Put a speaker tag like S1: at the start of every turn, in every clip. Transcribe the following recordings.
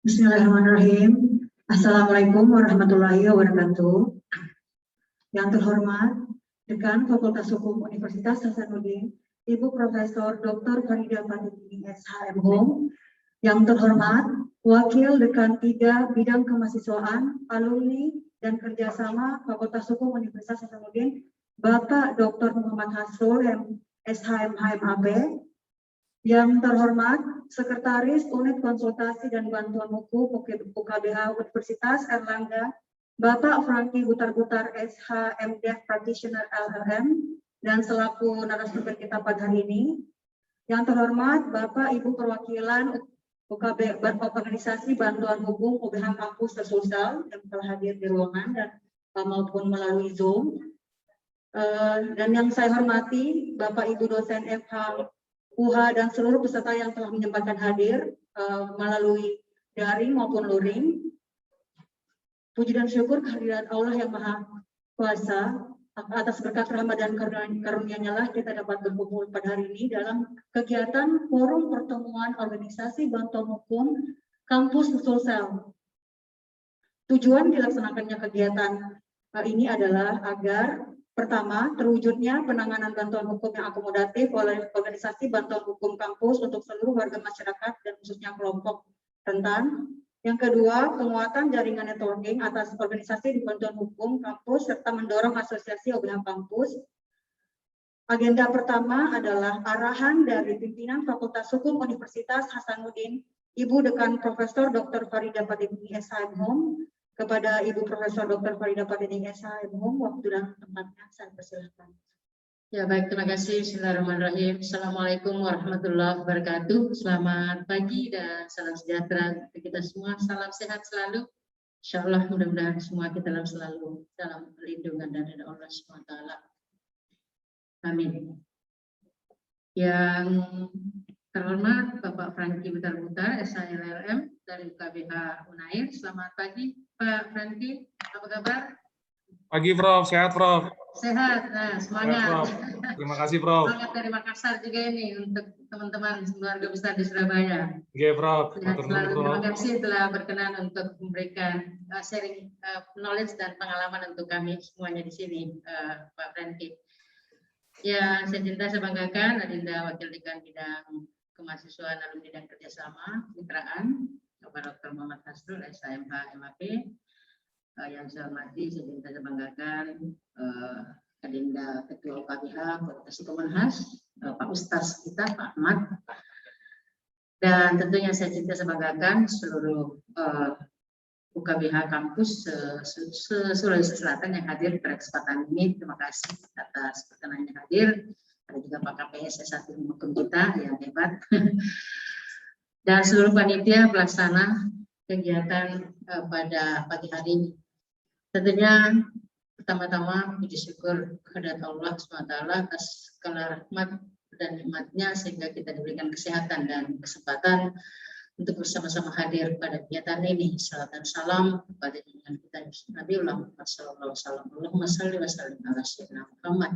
S1: Bismillahirrahmanirrahim. Assalamualaikum warahmatullahi wabarakatuh. Yang terhormat, Dekan Fakultas Hukum Universitas Hasanuddin, Ibu Profesor Dr. Farida Fatimi, SHM. Yang terhormat, Wakil Dekan 3 Bidang Kemahasiswaan, Alumni, dan Kerjasama Fakultas Hukum Universitas Hasanuddin, Bapak Dr. Muhammad Hasrul, SHM HMAP. Yang terhormat, Sekretaris Unit Konsultasi dan Bantuan Hukum UKBH Universitas Erlangga, Bapak Franky Butar-Butar SHM Dev Practitioner LLM, dan selaku narasumber kita pada hari ini. Yang terhormat, Bapak Ibu Perwakilan UKB Organisasi Bantuan Hukum UBH Kampus Sulsel yang telah hadir di ruangan dan maupun melalui Zoom. Dan yang saya hormati, Bapak Ibu dosen FH UH dan seluruh peserta yang telah menyempatkan hadir melalui daring maupun luring. Puji dan syukur kehadiran Allah yang Maha Kuasa, atas berkat rahmat dan karunia-Nya lah kita dapat berkumpul pada hari ini dalam kegiatan Forum Pertemuan Organisasi Bantuan Hukum Kampus Sulsel. Tujuan dilaksanakannya kegiatan ini adalah agar pertama, terwujudnya penanganan bantuan hukum yang akomodatif oleh organisasi bantuan hukum kampus untuk seluruh warga masyarakat dan khususnya kelompok rentan. Yang kedua, penguatan jaringan networking atas organisasi di bantuan hukum kampus serta mendorong asosiasi OBH kampus. Agenda pertama adalah arahan dari pimpinan Fakultas Hukum Universitas Hasanuddin, Ibu Dekan Profesor Dr. Farida Fatimi, SHM, kepada Ibu Profesor Dr. Farida Fatimi, SHM, waktu dan tempatnya saya persilahkan.
S2: Ya baik, terima kasih. Bismillahirrahmanirrahim. Assalamualaikum warahmatullahi wabarakatuh. Selamat pagi dan salam sejahtera untuk kita semua. Salam sehat selalu. Insya Allah mudah-mudahan semua kita selalu dalam perlindungan dari Allah SWT. Amin. Yang terhormat Bapak Franky Butar-Butar, SHLLM dari UKBH Unair. Selamat pagi Pak Franky, apa kabar?
S3: Pagi Prof, sehat Prof?
S2: Sehat, nah semangat.
S3: Sehat, Prof. Terima kasih Prof.
S2: Semangat dari Makassar juga ini untuk teman-teman keluarga besar di Surabaya.
S3: Oke Prof.
S2: Sehat selalu. Terima kasih telah berkenan untuk memberikan sharing knowledge dan pengalaman untuk kami semuanya di sini, Pak Franky. Ya, saya cinta, saya banggakan Adinda Wakil Dekan Bidang Kemahasiswaan Alumni dan Kerjasama Mitraan, Bapak Dr. Muhammad Hasrul, SHMH MAP. Yang saya hormati, saya cinta, saya banggakan Adinda Ketua UKBH, Fakultas Hukum Unhas, Pak Ustaz kita, Pak Ahmad. Dan tentunya saya cinta, saya banggakan seluruh UKBH kampus Sulawesi Selatan yang hadir pada kesempatan ini. Terima kasih atas perkenannya hadir. Ada juga Pak KPS S1 hukum kita yang hebat. Dan seluruh panitia pelaksana kegiatan pada pagi hari ini. Tentunya pertama-tama puji syukur kehadirat Allah SWT atas segala rahmat dan nikmatnya sehingga kita diberikan kesehatan dan kesempatan untuk bersama-sama hadir pada kegiatan ini. Salam dan salam kepada junjungan kita Nabiullah Muhammad sallallahu alaihi wasallam. Allahumma shalli wa sallim ala sayyidina Muhammad.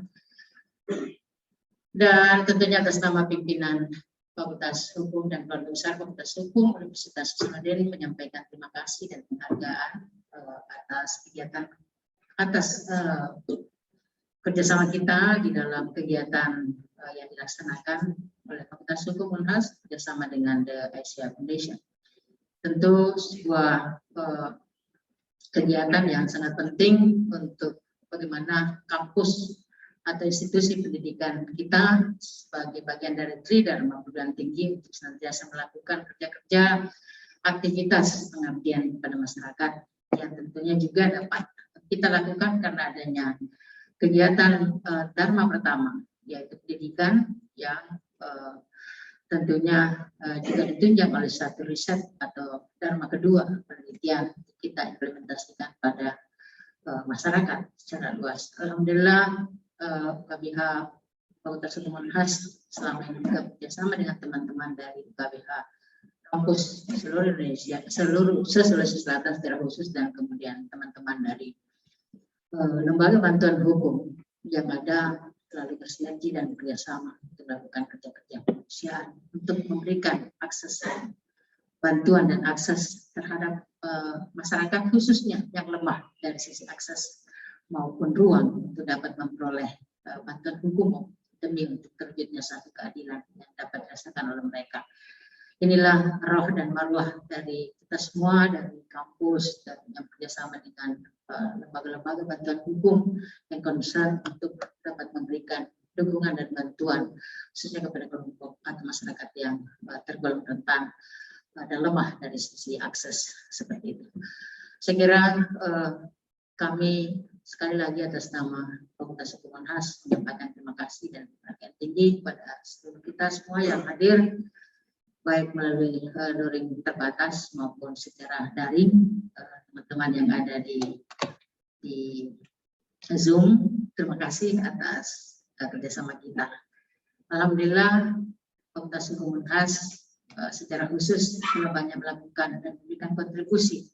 S2: Dan tentunya atas nama pimpinan Fakultas Hukum dan Keluarga Besar Fakultas Hukum Universitas Hasanuddin menyampaikan terima kasih dan penghargaan atas kegiatan kerjasama kita di dalam kegiatan yang dilaksanakan oleh Fakultas Hukum Unhas bersama dengan The Asia Foundation. Tentu sebuah kegiatan yang sangat penting untuk bagaimana kampus atau institusi pendidikan kita sebagai bagian dari Tridharma Perguruan Tinggi untuk senantiasa melakukan kerja-kerja aktivitas pengabdian kepada masyarakat yang tentunya juga dapat kita lakukan karena adanya kegiatan Dharma pertama, yaitu pendidikan yang tentunya juga ditunjang oleh satu riset atau Dharma kedua, penelitian kita implementasikan pada masyarakat secara luas. Alhamdulillah UKBH Fakultas Hukum Unhas selama ini bekerjasama dengan teman-teman dari UKBH kampus seluruh Indonesia, seluruh Sulawesi Selatan secara khusus, dan kemudian teman-teman dari lembaga bantuan hukum yang ada selalu bersinergi dan bekerjasama untuk melakukan kerja-kerja kemanusiaan untuk memberikan akses bantuan dan akses terhadap masyarakat khususnya yang lemah dari sisi akses maupun ruang untuk dapat memperoleh bantuan hukum demi untuk terwujudnya satu keadilan yang dapat dirasakan oleh mereka. Inilah roh dan marwah dari kita semua, dari kampus dan yang bekerjasama dengan lembaga-lembaga bantuan hukum yang concern untuk dapat memberikan dukungan dan bantuan khususnya kepada kelompok atau masyarakat yang tergolong rentan dan lemah dari sisi akses seperti itu. Saya kira kami sekali lagi atas nama Fakultas Hukum Unhas menyampaikan terima kasih dan perhatian tinggi kepada seluruh kita semua yang hadir, baik melalui daring terbatas maupun secara daring, teman-teman yang ada di Zoom. Terima kasih atas kerjasama kita. Alhamdulillah Fakultas Hukum Unhas secara khusus telah banyak melakukan dan memberikan kontribusi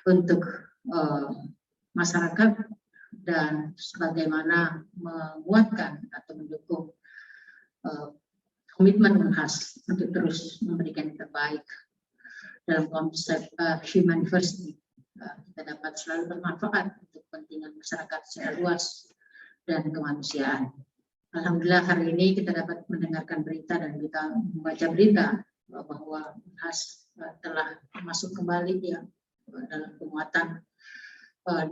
S2: untuk masyarakat dan bagaimana menguatkan atau mendukung komitmen Unhas untuk terus memberikan yang terbaik dalam konsep human diversity. Kita dapat selalu bermanfaat untuk kepentingan masyarakat secara luas dan kemanusiaan. Alhamdulillah hari ini kita dapat mendengarkan berita dan kita membaca berita bahwa Unhas telah masuk kembali ya dalam penguatan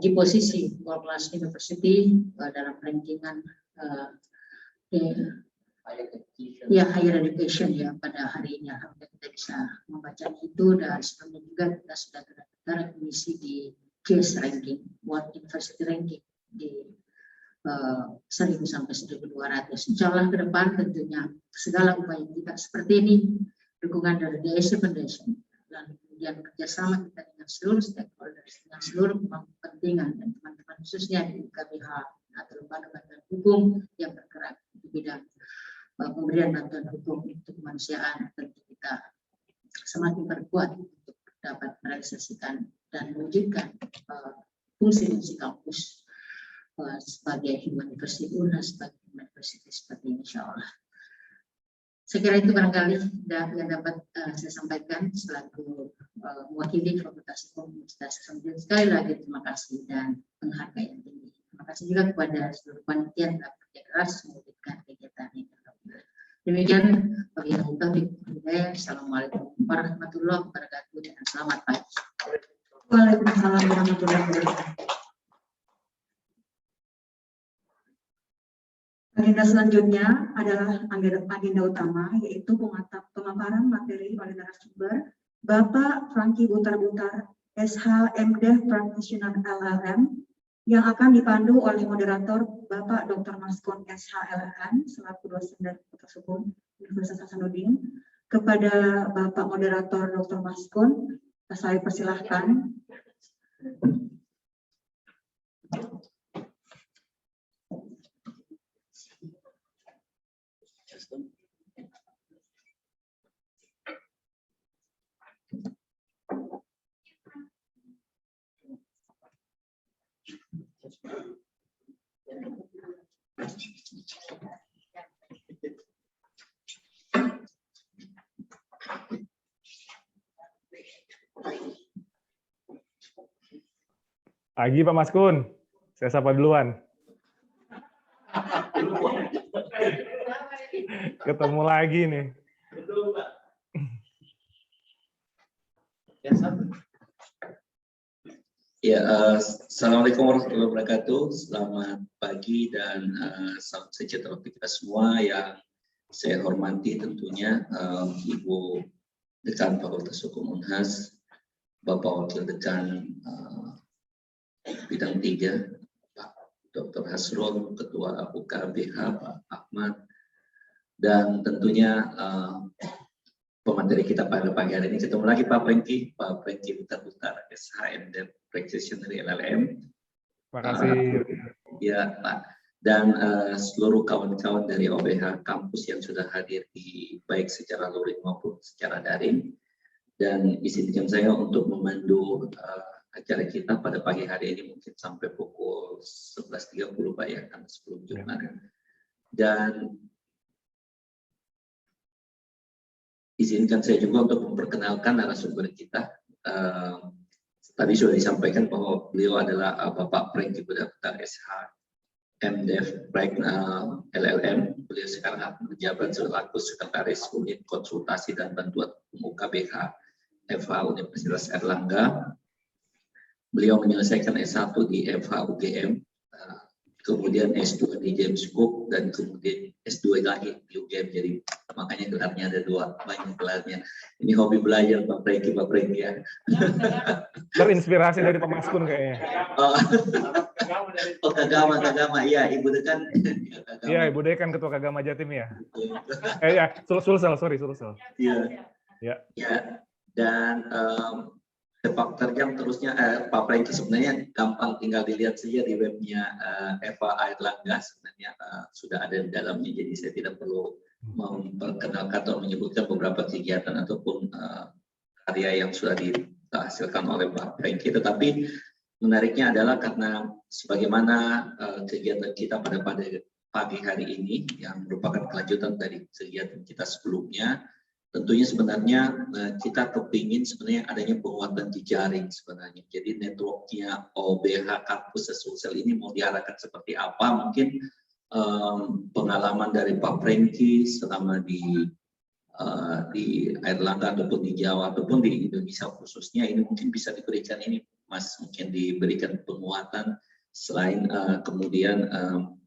S2: di posisi World Class University dalam rankingan higher education ya pada hari ini. Alhamdulillah kita bisa membaca itu dan sebelumnya juga kita sudah terrekomendasi di case ranking, World University ranking di 1.000 sampai 1.200. Insya Allah ke depan tentunya segala upaya kita seperti ini, dukungan dari DAC Foundation dan kemudian kerjasama kita dengan seluruh stakeholders, dengan seluruh kepentingan dan teman-teman khususnya di KBH atau lembaga bantuan hukum yang bergerak di bidang pemberian bantuan hukum untuk kemanusiaan, tentu kita semakin berkuat untuk dapat merealisasikan dan mewujudkan fungsi-fungsi kampus sebagai university Unhas, sebagai university seperti ini, insya Allah. Saya kira itu barangkali yang dapat saya sampaikan selaku mewakili Fakultas Hukum Universitas Hasanuddin. Sekali lagi terima kasih dan penghargaan tinggi. Terima kasih juga kepada seluruh panitia yang telah bekerja keras mewujudkan kegiatan ini. Demikian wabillahi taufiq wal hidayah. Assalamualaikum warahmatullahi wabarakatuh dan selamat pagi.
S1: Waalaikumsalam warahmatullahi wabarakatuh. Agenda selanjutnya adalah agenda utama, yaitu pemaparan materi oleh narasumber Bapak Franky Butar-Butar, SH.MD Practitioner LLM, yang akan dipandu oleh moderator Bapak Dr. Maskun SH.LLM selaku dosen dari Fakultas Hukum Universitas Hasanuddin. Kepada Bapak moderator Dr. Maskun, saya persilahkan.
S3: Pagi Pak Maskun, saya sapa duluan. Ketemu lagi nih.
S4: Ya, assalamualaikum warahmatullahi wabarakatuh. Selamat pagi dan salam sejahtera untuk kita semua yang saya hormati tentunya Ibu Dekan Fakultas Hukum Unhas, Bapak Wakil Dekan Bidang 3, Pak Dr. Hasrul, Ketua UKBH Pak Ahmad, dan tentunya pemateri kita pada pagi hari ini. Ketemu lagi Pak Franky Butar-Butar, SH.MD Practitioner LLM.
S3: Terima kasih.
S4: Ya Pak, dan seluruh kawan-kawan dari OBH kampus yang sudah hadir di baik secara luring maupun secara daring. Dan izinkan saya untuk memandu acara kita pada pagi hari ini mungkin sampai pukul 11.30 Pak ya, karena sebelum Jumat. Dan izinkan saya juga untuk memperkenalkan narasumber kita. Tadi sudah disampaikan bahwa beliau adalah Bapak Franky Budaputra SH, MDiv Prek LLM. Beliau sekarang menjabat selaku Sekretaris Unit Konsultasi dan Bantuan Hukum UKBH FH Universitas Airlangga. Beliau menyelesaikan S1 di FH UGM, kemudian S2 di James Cook, dan kemudian S2 lagi di UGM. Jadi makanya gelarnya ada dua, banyak gelarnya. Ini hobi belajar Pak Franky ya.
S3: Terinspirasi dari Pak Maskun kayaknya.
S4: Oh, Kagama, iya, Ibu Dekan.
S3: Iya, Ibu Dekan Ketua Kagama Jatim ya. Ya, Sulsel.
S4: Iya.
S3: Ya.
S4: Ya, dan sepak terjang terusnya Pak Franky sebenarnya gampang, tinggal dilihat saja di webnya Eva Airlangga, sebenarnya sudah ada di dalamnya, jadi saya tidak perlu memperkenalkan atau menyebutkan beberapa kegiatan ataupun karya yang sudah dihasilkan oleh Pak Franky. Tetapi menariknya adalah karena sebagaimana kegiatan kita pada pagi hari ini yang merupakan kelanjutan dari kegiatan kita sebelumnya, tentunya sebenarnya kita kepingin sebenarnya adanya penguatan jejaring sebenarnya. Jadi networknya OBH Kampus Sulsel ini mau diarahkan seperti apa? Mungkin pengalaman dari Pak Franky selama di Airlangga ataupun di Jawa ataupun di Indonesia khususnya, ini mungkin bisa diberikan ini Mas, mungkin diberikan penguatan selain kemudian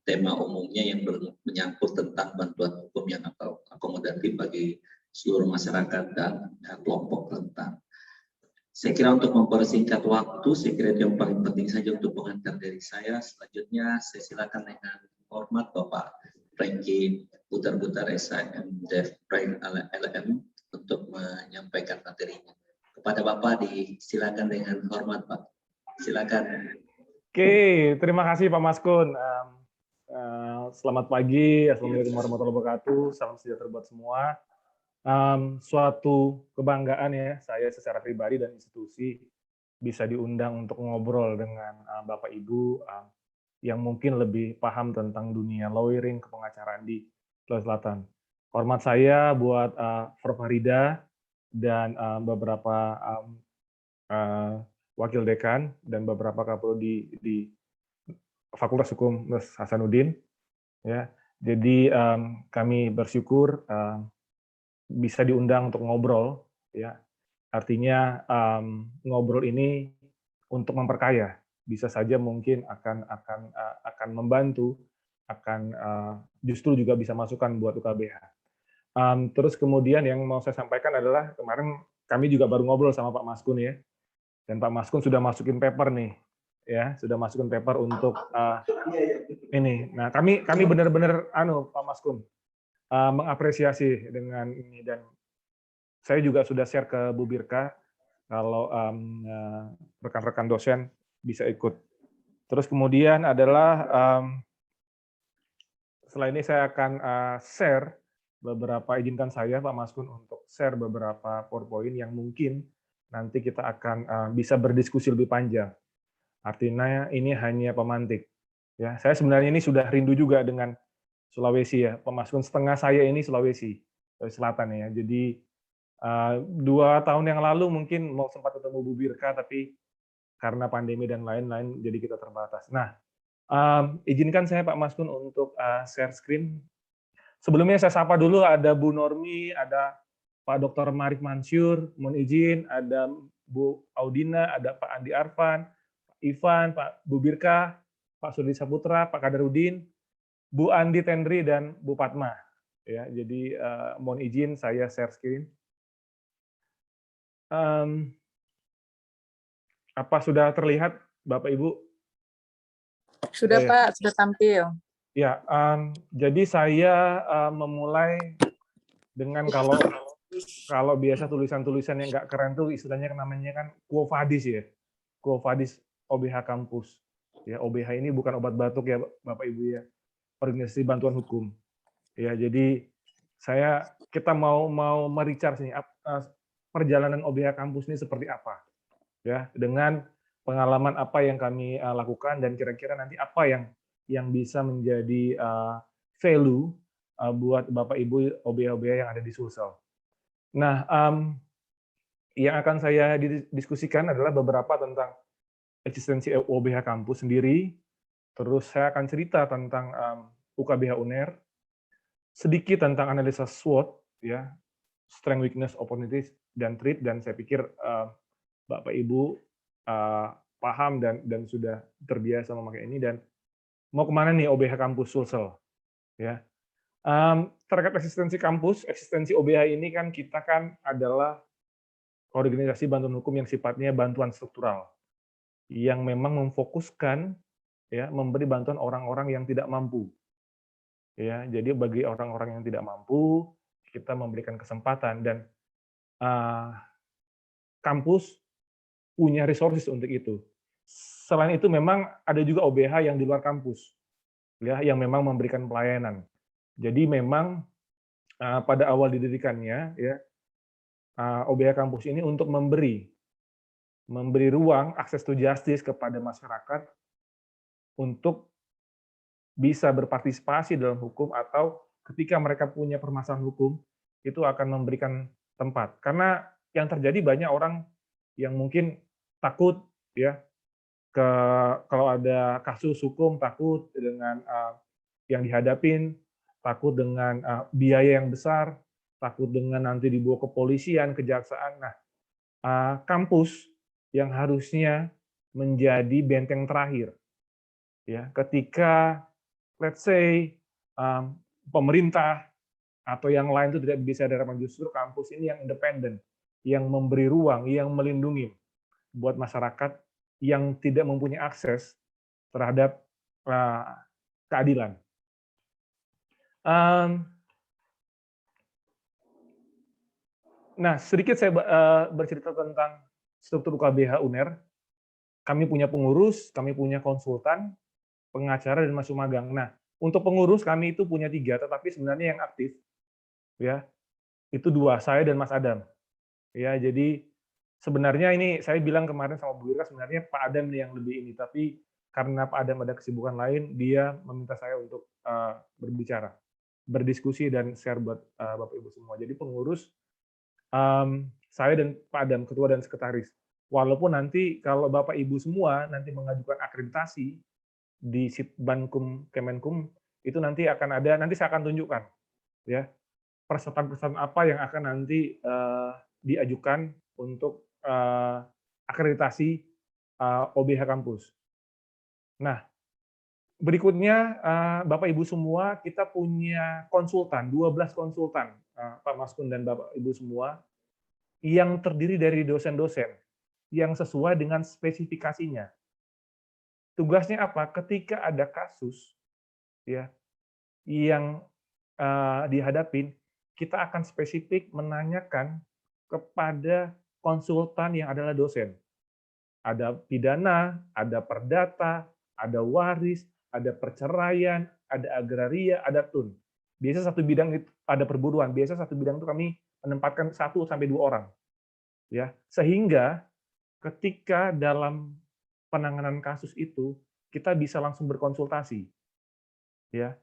S4: tema umumnya yang menyangkut tentang bantuan hukum yang akomodatif bagi seluruh masyarakat dan kelompok rentan. Saya kira untuk mempersingkat waktu, saya kira yang paling penting saja untuk pengantar dari saya. Selanjutnya saya silakan dengan hormat Bapak Franky Budaputra SH MDiv Prek LLM untuk menyampaikan materinya. Kepada Bapak disilakan dengan hormat Pak. Silakan.
S3: Oke, terima kasih Pak Maskun. Selamat pagi, Assalamualaikum warahmatullahi wabarakatuh. Salam sejahtera buat semua. Suatu kebanggaan ya, saya secara pribadi dan institusi bisa diundang untuk ngobrol dengan Bapak Ibu yang mungkin lebih paham tentang dunia lawyering kepengacaraan di Sulawesi Selatan. Hormat saya buat Prof. Farida dan beberapa wakil dekan dan beberapa kaprodi di Fakultas Hukum Mas Hasanuddin. Ya, jadi kami bersyukur bisa diundang untuk ngobrol, ya. Artinya ngobrol ini untuk memperkaya, bisa saja mungkin akan membantu, akan justru juga bisa masukan buat UKBH. Terus kemudian yang mau saya sampaikan adalah kemarin kami juga baru ngobrol sama Pak Maskun ya, dan Pak Maskun sudah masukin paper nih, ya, sudah masukin paper untuk ini. Nah, kami benar-benar Pak Maskun mengapresiasi dengan ini, dan saya juga sudah share ke Bu Birka kalau rekan-rekan dosen bisa ikut. Terus kemudian adalah setelah ini saya akan share beberapa, izinkan saya Pak Maskun untuk share beberapa PowerPoint yang mungkin nanti kita akan bisa berdiskusi lebih panjang. Artinya ini hanya pemantik. Ya, saya sebenarnya ini sudah rindu juga dengan Sulawesi ya, Pak Maskun, setengah saya ini Sulawesi Selatan ya. Jadi 2 tahun yang lalu mungkin mau sempat ketemu Bu Birka, tapi karena pandemi dan lain-lain jadi kita terbatas. Nah, izinkan saya Pak Maskun untuk share screen. Sebelumnya saya sapa dulu, ada Bu Normi, ada Pak Dr. Marik Mansyur, mohon izin, ada Bu Audina, ada Pak Andi Arfan, Pak Ivan, Pak Bu Birka, Pak Sudi Saputra, Pak Kadarudin, Bu Andi Tendri, dan Bu Padma. Ya, jadi mohon izin saya share screen. Apa sudah terlihat, Bapak Ibu?
S5: Sudah
S3: Ya.
S5: Pak, sudah tampil.
S3: Ya, jadi saya memulai dengan kalau biasa tulisan-tulisan yang nggak keren tuh istilahnya namanya kan Quo Vadis ya, Quo Vadis OBH Kampus. Ya, OBH ini bukan obat batuk ya Bapak Ibu ya, organisasi bantuan hukum. Ya, jadi kita mau meresearch nih perjalanan OBH Kampus ini seperti apa, ya, dengan pengalaman apa yang kami lakukan dan kira-kira nanti apa yang bisa menjadi value buat Bapak Ibu OBH yang ada di Sulsel. Nah, yang akan saya diskusikan adalah beberapa tentang eksistensi OBH kampus sendiri, terus saya akan cerita tentang UKBH UNER, sedikit tentang analisa SWOT, ya, strength, weakness, opportunities, dan threat, dan saya pikir Bapak Ibu paham dan sudah terbiasa memakai ini, dan mau kemana nih OBH kampus Sulsel, ya. Terkait eksistensi OBH ini kan kita kan adalah organisasi bantuan hukum yang sifatnya bantuan struktural, yang memang memfokuskan ya memberi bantuan orang-orang yang tidak mampu. Ya, jadi bagi orang-orang yang tidak mampu kita memberikan kesempatan, dan kampus punya resources untuk itu. Selain itu memang ada juga OBH yang di luar kampus, ya, yang memang memberikan pelayanan. Jadi memang pada awal didirikannya, ya, OBH kampus ini untuk memberi ruang akses to justice kepada masyarakat untuk bisa berpartisipasi dalam hukum, atau ketika mereka punya permasalahan hukum itu akan memberikan tempat. Karena yang terjadi banyak orang yang mungkin takut, ya, kalau ada kasus hukum, takut dengan yang dihadapin, takut dengan biaya yang besar, takut dengan nanti dibawa ke polisian, kejaksaan. Nah, kampus yang harusnya menjadi benteng terakhir, ya, ketika let's say pemerintah atau yang lain itu tidak bisa diterapkan, justru kampus ini yang independen, yang memberi ruang, yang melindungi buat masyarakat yang tidak mempunyai akses terhadap keadilan. Nah, sedikit saya bercerita tentang struktur UKBH UNER. Kami punya pengurus, kami punya konsultan, pengacara, dan mahasiswa magang. Nah, untuk pengurus kami itu punya 3, tetapi sebenarnya yang aktif, ya, itu 2, saya dan Mas Adam. Ya, jadi sebenarnya ini saya bilang kemarin sama Bu Ira, sebenarnya Pak Adam yang lebih ini, tapi karena Pak Adam ada kesibukan lain, dia meminta saya untuk berbicara, berdiskusi, dan share buat Bapak Ibu semua. Jadi pengurus saya dan Pak Adam, ketua dan sekretaris. Walaupun nanti kalau Bapak Ibu semua nanti mengajukan akreditasi di Sitbankum Kemenkum, itu nanti akan ada, nanti saya akan tunjukkan, ya, persyaratan apa yang akan nanti diajukan untuk akreditasi OBH kampus. Nah, berikutnya Bapak Ibu semua, kita punya konsultan, 12 konsultan, Pak Maskun dan Bapak Ibu semua, yang terdiri dari dosen-dosen yang sesuai dengan spesifikasinya. Tugasnya apa? Ketika ada kasus, ya, yang dihadapin, kita akan spesifik menanyakan kepada konsultan yang adalah dosen. Ada pidana, ada perdata, ada waris, ada perceraian, ada agraria, ada tun. Biasa satu bidang itu ada perburuan. Biasa satu bidang itu kami menempatkan 1 sampai 2 orang. Ya, sehingga ketika dalam penanganan kasus itu kita bisa langsung berkonsultasi. Ya.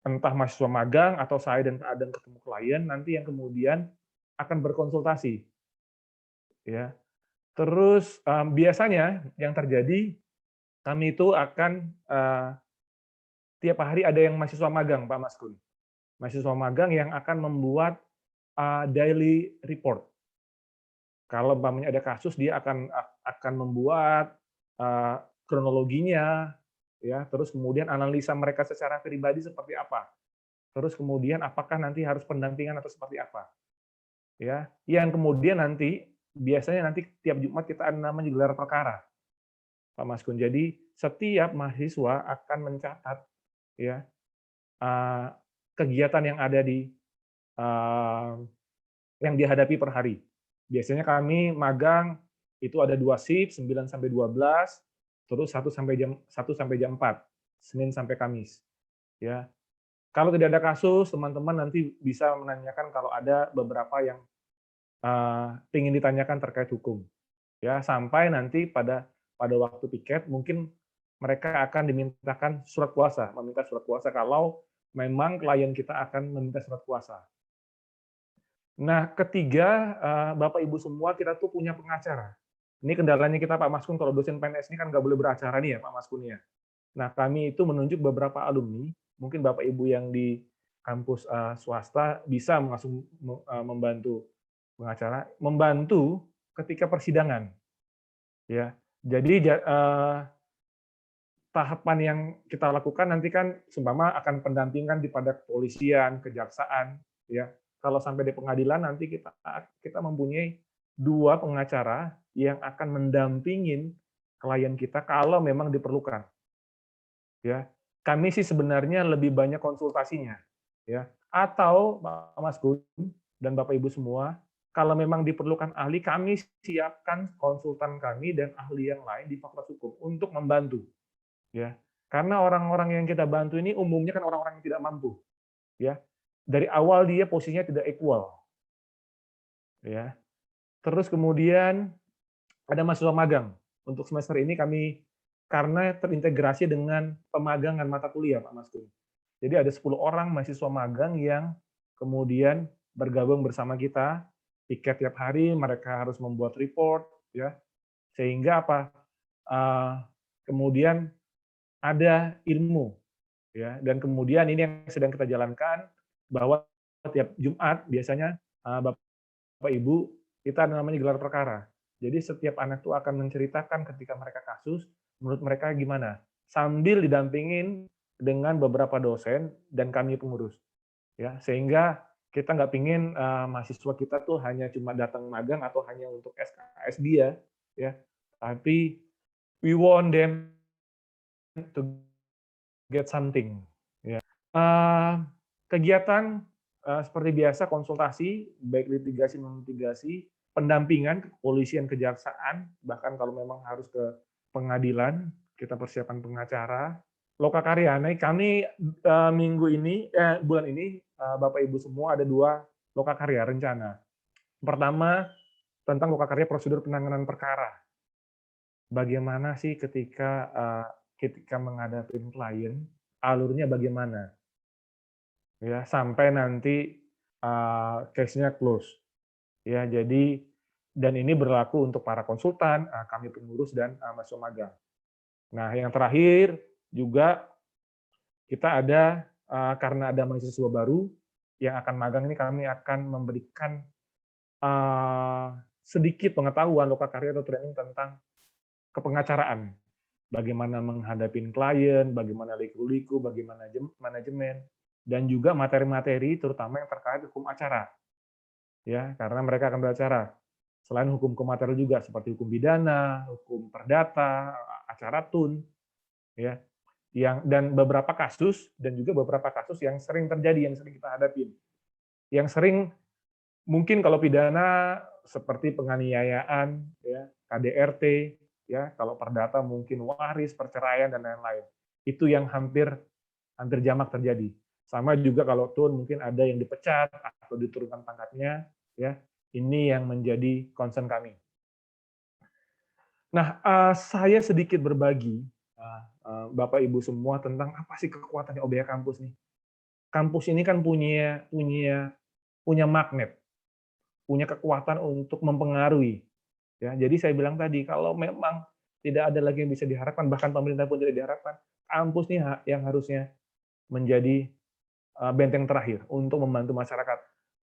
S3: Entah mahasiswa magang atau saya dan Pak Adam ketemu klien, nanti yang kemudian akan berkonsultasi. Ya. Terus biasanya yang terjadi, kami itu akan tiap hari ada yang mahasiswa magang, Pak Maskun. Mahasiswa magang yang akan membuat daily report. Kalau umpamanya ada kasus, dia akan membuat kronologinya, ya, terus kemudian analisa mereka secara pribadi seperti apa. Terus kemudian apakah nanti harus pendampingan atau seperti apa. Ya, yang kemudian nanti biasanya nanti tiap Jumat kita ada namanya gelar perkara, Pak Maskun. Jadi setiap mahasiswa akan mencatat, ya, kegiatan yang ada di yang dihadapi per hari. Biasanya kami magang itu ada 2 shift, 9 sampai 12, terus 1 sampai jam 4, Senin sampai Kamis. Ya. Kalau tidak ada kasus, teman-teman nanti bisa menanyakan kalau ada beberapa yang ingin ditanyakan terkait hukum. Ya, sampai nanti pada waktu piket mungkin mereka akan dimintakan surat kuasa, meminta surat kuasa kalau memang klien kita akan meminta surat kuasa. Nah, ketiga, Bapak Ibu semua kita tuh punya pengacara. Ini kendalanya kita Pak Maskun, kalau dosen PNS ini kan nggak boleh beracara nih ya Pak Maskun ya. Nah, kami itu menunjuk beberapa alumni, mungkin Bapak Ibu yang di kampus swasta bisa langsung membantu pengacara, membantu ketika persidangan. Ya, jadi tahapan yang kita lakukan nanti kan seumpama akan pendampingan di pada kepolisian, kejaksaan, ya. Kalau sampai di pengadilan nanti kita mempunyai 2 pengacara yang akan mendampingin klien kita kalau memang diperlukan. Ya. Kami sih sebenarnya lebih banyak konsultasinya, ya. Atau Pak Maskun dan Bapak Ibu semua, kalau memang diperlukan ahli, kami siapkan konsultan kami dan ahli yang lain di Fakultas Hukum untuk membantu. Ya, karena orang-orang yang kita bantu ini umumnya kan orang-orang yang tidak mampu, ya. Dari awal dia posisinya tidak equal, ya. Terus kemudian ada mahasiswa magang. Untuk semester ini kami karena terintegrasi dengan pemagangan mata kuliah, Pak Maskun. Jadi ada 10 orang mahasiswa magang yang kemudian bergabung bersama kita, piket tiap hari, mereka harus membuat report, ya. Sehingga apa? Kemudian ada ilmu, ya, dan kemudian ini yang sedang kita jalankan bahwa tiap Jumat biasanya Bapak Ibu kita ada namanya gelar perkara. Jadi setiap anak itu akan menceritakan ketika mereka kasus menurut mereka gimana, sambil didampingin dengan beberapa dosen dan kami pengurus, ya, sehingga kita nggak pingin mahasiswa kita tuh hanya cuma datang magang atau hanya untuk SKS dia, ya, tapi we want them to get something. Ya. Kegiatan seperti biasa konsultasi, baik litigasi non litigasi, pendampingan kepolisian, kejaksaan, bahkan kalau memang harus ke pengadilan, kita persiapkan pengacara. Loka Karya, kami bulan ini Bapak Ibu semua ada 2 loka karya rencana. Pertama tentang loka karya prosedur penanganan perkara. Bagaimana sih ketika menghadapi klien, alurnya bagaimana, ya, sampai nanti case-nya close, ya. Jadi dan ini berlaku untuk para konsultan, kami pengurus dan mahasiswa magang. Nah, yang terakhir juga kita ada karena ada mahasiswa baru yang akan magang ini, kami akan memberikan sedikit pengetahuan loka karya atau training tentang kepengacaraan. Bagaimana menghadapi klien, bagaimana liku-liku, bagaimana manajemen, dan juga materi-materi terutama yang terkait hukum acara. Ya, karena mereka akan beracara. Selain hukum materi juga seperti hukum pidana, hukum perdata, acara tun, ya. Dan beberapa kasus dan juga beberapa kasus yang sering terjadi, yang sering kita hadapin. Yang sering mungkin kalau pidana seperti penganiayaan, ya, KDRT, ya, kalau perdata mungkin waris, perceraian dan lain-lain. Itu yang hampir jamak terjadi. Sama juga kalau tun mungkin ada yang dipecat atau diturunkan pangkatnya, ya. Ini yang menjadi concern kami. Nah, saya sedikit berbagi Bapak Ibu semua tentang apa sih kekuatannya OBH kampus nih. Kampus ini kan punya magnet, punya kekuatan untuk mempengaruhi. Ya, jadi saya bilang tadi, kalau memang tidak ada lagi yang bisa diharapkan, bahkan pemerintah pun tidak diharapkan, kampus ini yang harusnya menjadi benteng terakhir untuk membantu masyarakat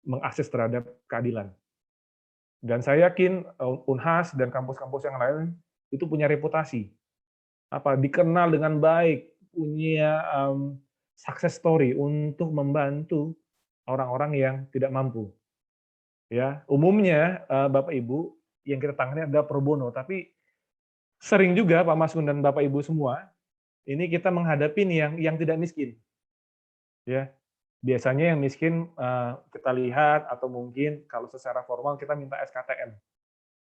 S3: mengakses terhadap keadilan. Dan saya yakin Unhas dan kampus-kampus yang lain itu punya reputasi, dikenal dengan baik, punya success story untuk membantu orang-orang yang tidak mampu. Ya, umumnya Bapak Ibu yang kita tangani adalah pro bono, tapi sering juga Pak Maskun dan Bapak Ibu semua, ini kita menghadapi yang tidak miskin. Ya, biasanya yang miskin kita lihat atau mungkin kalau secara formal kita minta SKTM,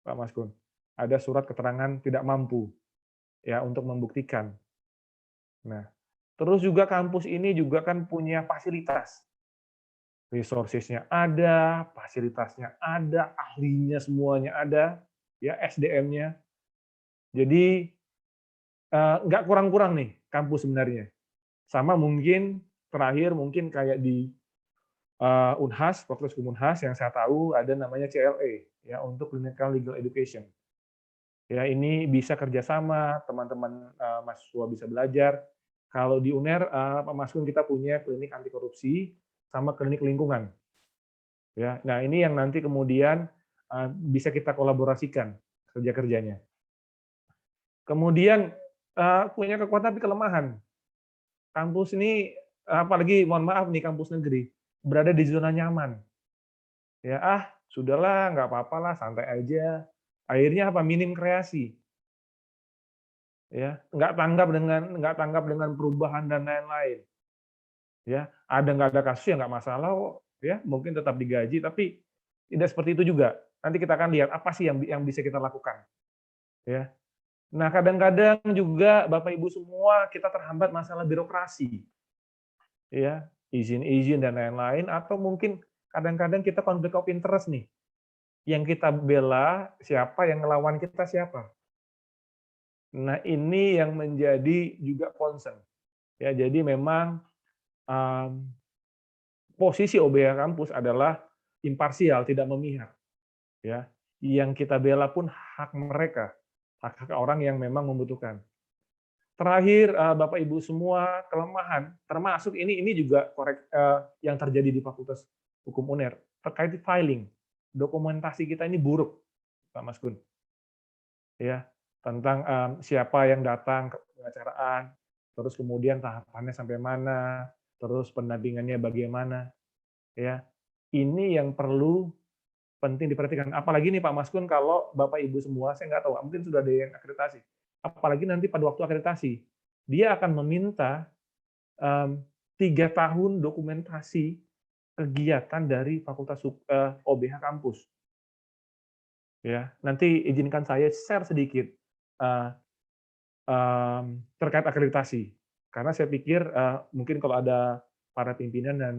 S3: Pak Maskun. Ada surat keterangan tidak mampu, ya, untuk membuktikan. Nah, terus juga kampus ini juga kan punya fasilitas. Resources-nya ada, fasilitasnya ada, ahlinya semuanya ada, ya, SDM-nya. Jadi nggak kurang-kurang nih kampus sebenarnya. Sama mungkin terakhir mungkin kayak di Unhas, Fakultas Hukum Unhas yang saya tahu ada namanya CLE ya untuk Clinical Legal Education. Ya, ini bisa kerjasama, teman-teman mahasiswa bisa belajar. Kalau di UNER, Pak Maskun, kita punya klinik anti korupsi sama klinik lingkungan. Ya, nah ini yang nanti kemudian bisa kita kolaborasikan kerja-kerjanya. Kemudian punya kekuatan tapi kelemahan. Kampus ini, apalagi mohon maaf nih kampus negeri, berada di zona nyaman. Ya sudahlah, nggak apa-apalah, santai aja. Akhirnya apa? Minim kreasi. Ya, nggak tanggap dengan perubahan dan lain-lain. Ya, nggak ada kasus ya nggak masalah kok. Ya, mungkin tetap digaji, tapi tidak seperti itu juga. Nanti kita akan lihat apa sih yang bisa kita lakukan. Ya. Nah, kadang-kadang juga Bapak Ibu semua kita terhambat masalah birokrasi. Ya, izin-izin dan lain-lain, atau mungkin kadang-kadang kita konflik of interest nih. Yang kita bela siapa, yang ngelawan kita siapa. Nah, ini yang menjadi juga concern. Ya, jadi memang posisi OBH kampus adalah imparsial, tidak memihak. Ya, yang kita bela pun hak mereka, hak orang yang memang membutuhkan. Terakhir, Bapak Ibu semua, kelemahan, termasuk ini juga yang terjadi di Fakultas Hukum UNER terkait filing. Dokumentasi kita ini buruk, Pak Maskun. Ya, tentang siapa yang datang ke pengacaraan, terus kemudian tahapannya sampai mana, terus pendampingannya bagaimana. Ya, ini yang perlu penting diperhatikan. Apalagi nih Pak Maskun, kalau Bapak Ibu semua, saya nggak tahu, mungkin sudah ada yang akreditasi. Apalagi nanti pada waktu akreditasi, dia akan meminta 3 tahun dokumentasi kegiatan dari Fakultas OBH kampus. Ya, nanti izinkan saya share sedikit terkait akreditasi, karena saya pikir mungkin kalau ada para pimpinan dan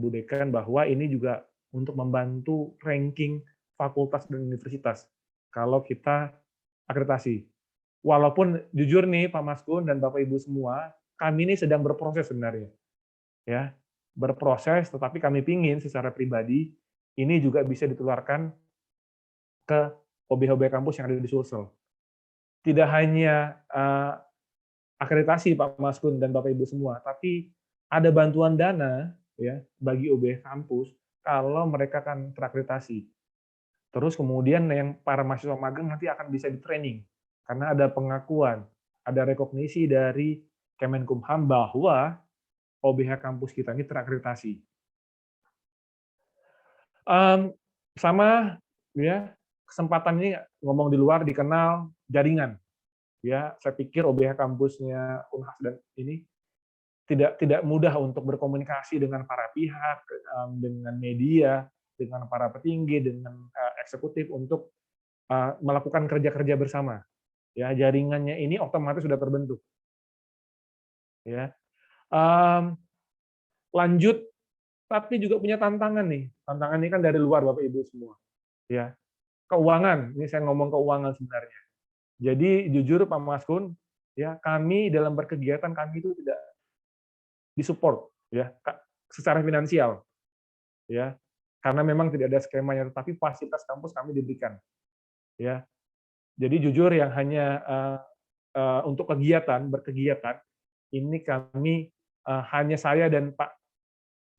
S3: Bu Dekan bahwa ini juga untuk membantu ranking fakultas dan universitas kalau kita akreditasi. Walaupun jujur nih Pak Maskun dan Bapak Ibu semua, kami ini sedang berproses sebenarnya. Ya, berproses, tetapi kami pingin secara pribadi ini juga bisa ditularkan ke OBH kampus yang ada di Sulsel. Tidak hanya akreditasi Pak Maskun dan Bapak Ibu semua, tapi ada bantuan dana ya bagi OBH kampus kalau mereka kan terakreditasi. Terus kemudian yang para mahasiswa magang nanti akan bisa di-training karena ada pengakuan, ada rekognisi dari Kemenkumham bahwa OBH kampus kita ini terakreditasi. Sama ya, kesempatan ini ngomong di luar dikenal jaringan. Ya, saya pikir OBH kampusnya Unhas dan ini tidak mudah untuk berkomunikasi dengan para pihak, dengan media, dengan para petinggi, dengan eksekutif untuk melakukan kerja-kerja bersama. Ya, jaringannya ini otomatis sudah terbentuk. Ya, lanjut, tapi juga punya tantangan nih. Tantangan ini kan dari luar Bapak Ibu semua. Ya, keuangan. Ini saya ngomong keuangan sebenarnya. Jadi jujur Pak Maskun, ya kami dalam berkegiatan kami itu tidak disupport ya secara finansial. Ya. Karena memang tidak ada skemanya, tetapi fasilitas kampus kami diberikan. Ya. Jadi jujur yang hanya untuk berkegiatan ini kami hanya saya dan Pak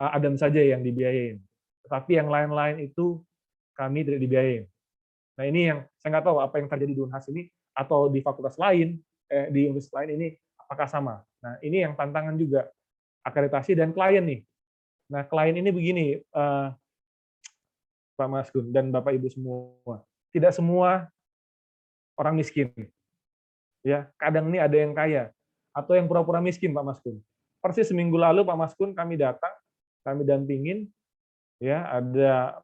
S3: Adam saja yang dibiayain. Tetapi yang lain-lain itu kami tidak dibiayain. Nah ini yang saya nggak tahu apa yang terjadi di Unhas ini atau di fakultas lain, di universitas lain ini apakah sama. Nah ini yang tantangan juga, akreditasi dan klien nih. Nah klien ini begini, Pak Maskun dan Bapak Ibu semua, tidak semua orang miskin. Ya, kadang ini ada yang kaya atau yang pura-pura miskin Pak Maskun. Persis seminggu lalu Pak Maskun kami datang, kami dampingin, ya ada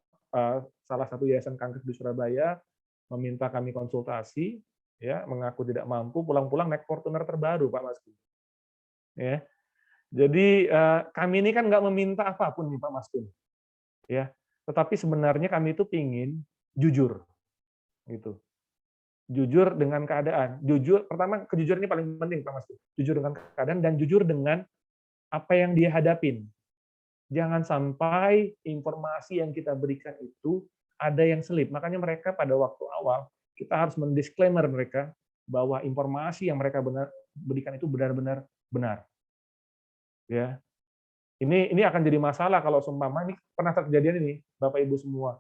S3: salah satu yayasan kanker di Surabaya meminta kami konsultasi, ya mengaku tidak mampu, pulang-pulang naik Fortuner terbaru Pak Maskun. Ya, jadi kami ini kan nggak meminta apapun nih Pak Maskun, ya. Tetapi sebenarnya kami itu pingin jujur, gitu. Jujur dengan keadaan. Jujur, pertama kejujuran ini paling penting Pak Maskun. Jujur dengan keadaan dan jujur dengan apa yang dia hadapin. Jangan sampai informasi yang kita berikan itu ada yang selip. Makanya mereka pada waktu awal, kita harus mendisklaimer mereka bahwa informasi yang mereka berikan itu benar-benar benar. Ya, ini akan jadi masalah kalau seumpama ini pernah terjadi ini, Bapak Ibu semua.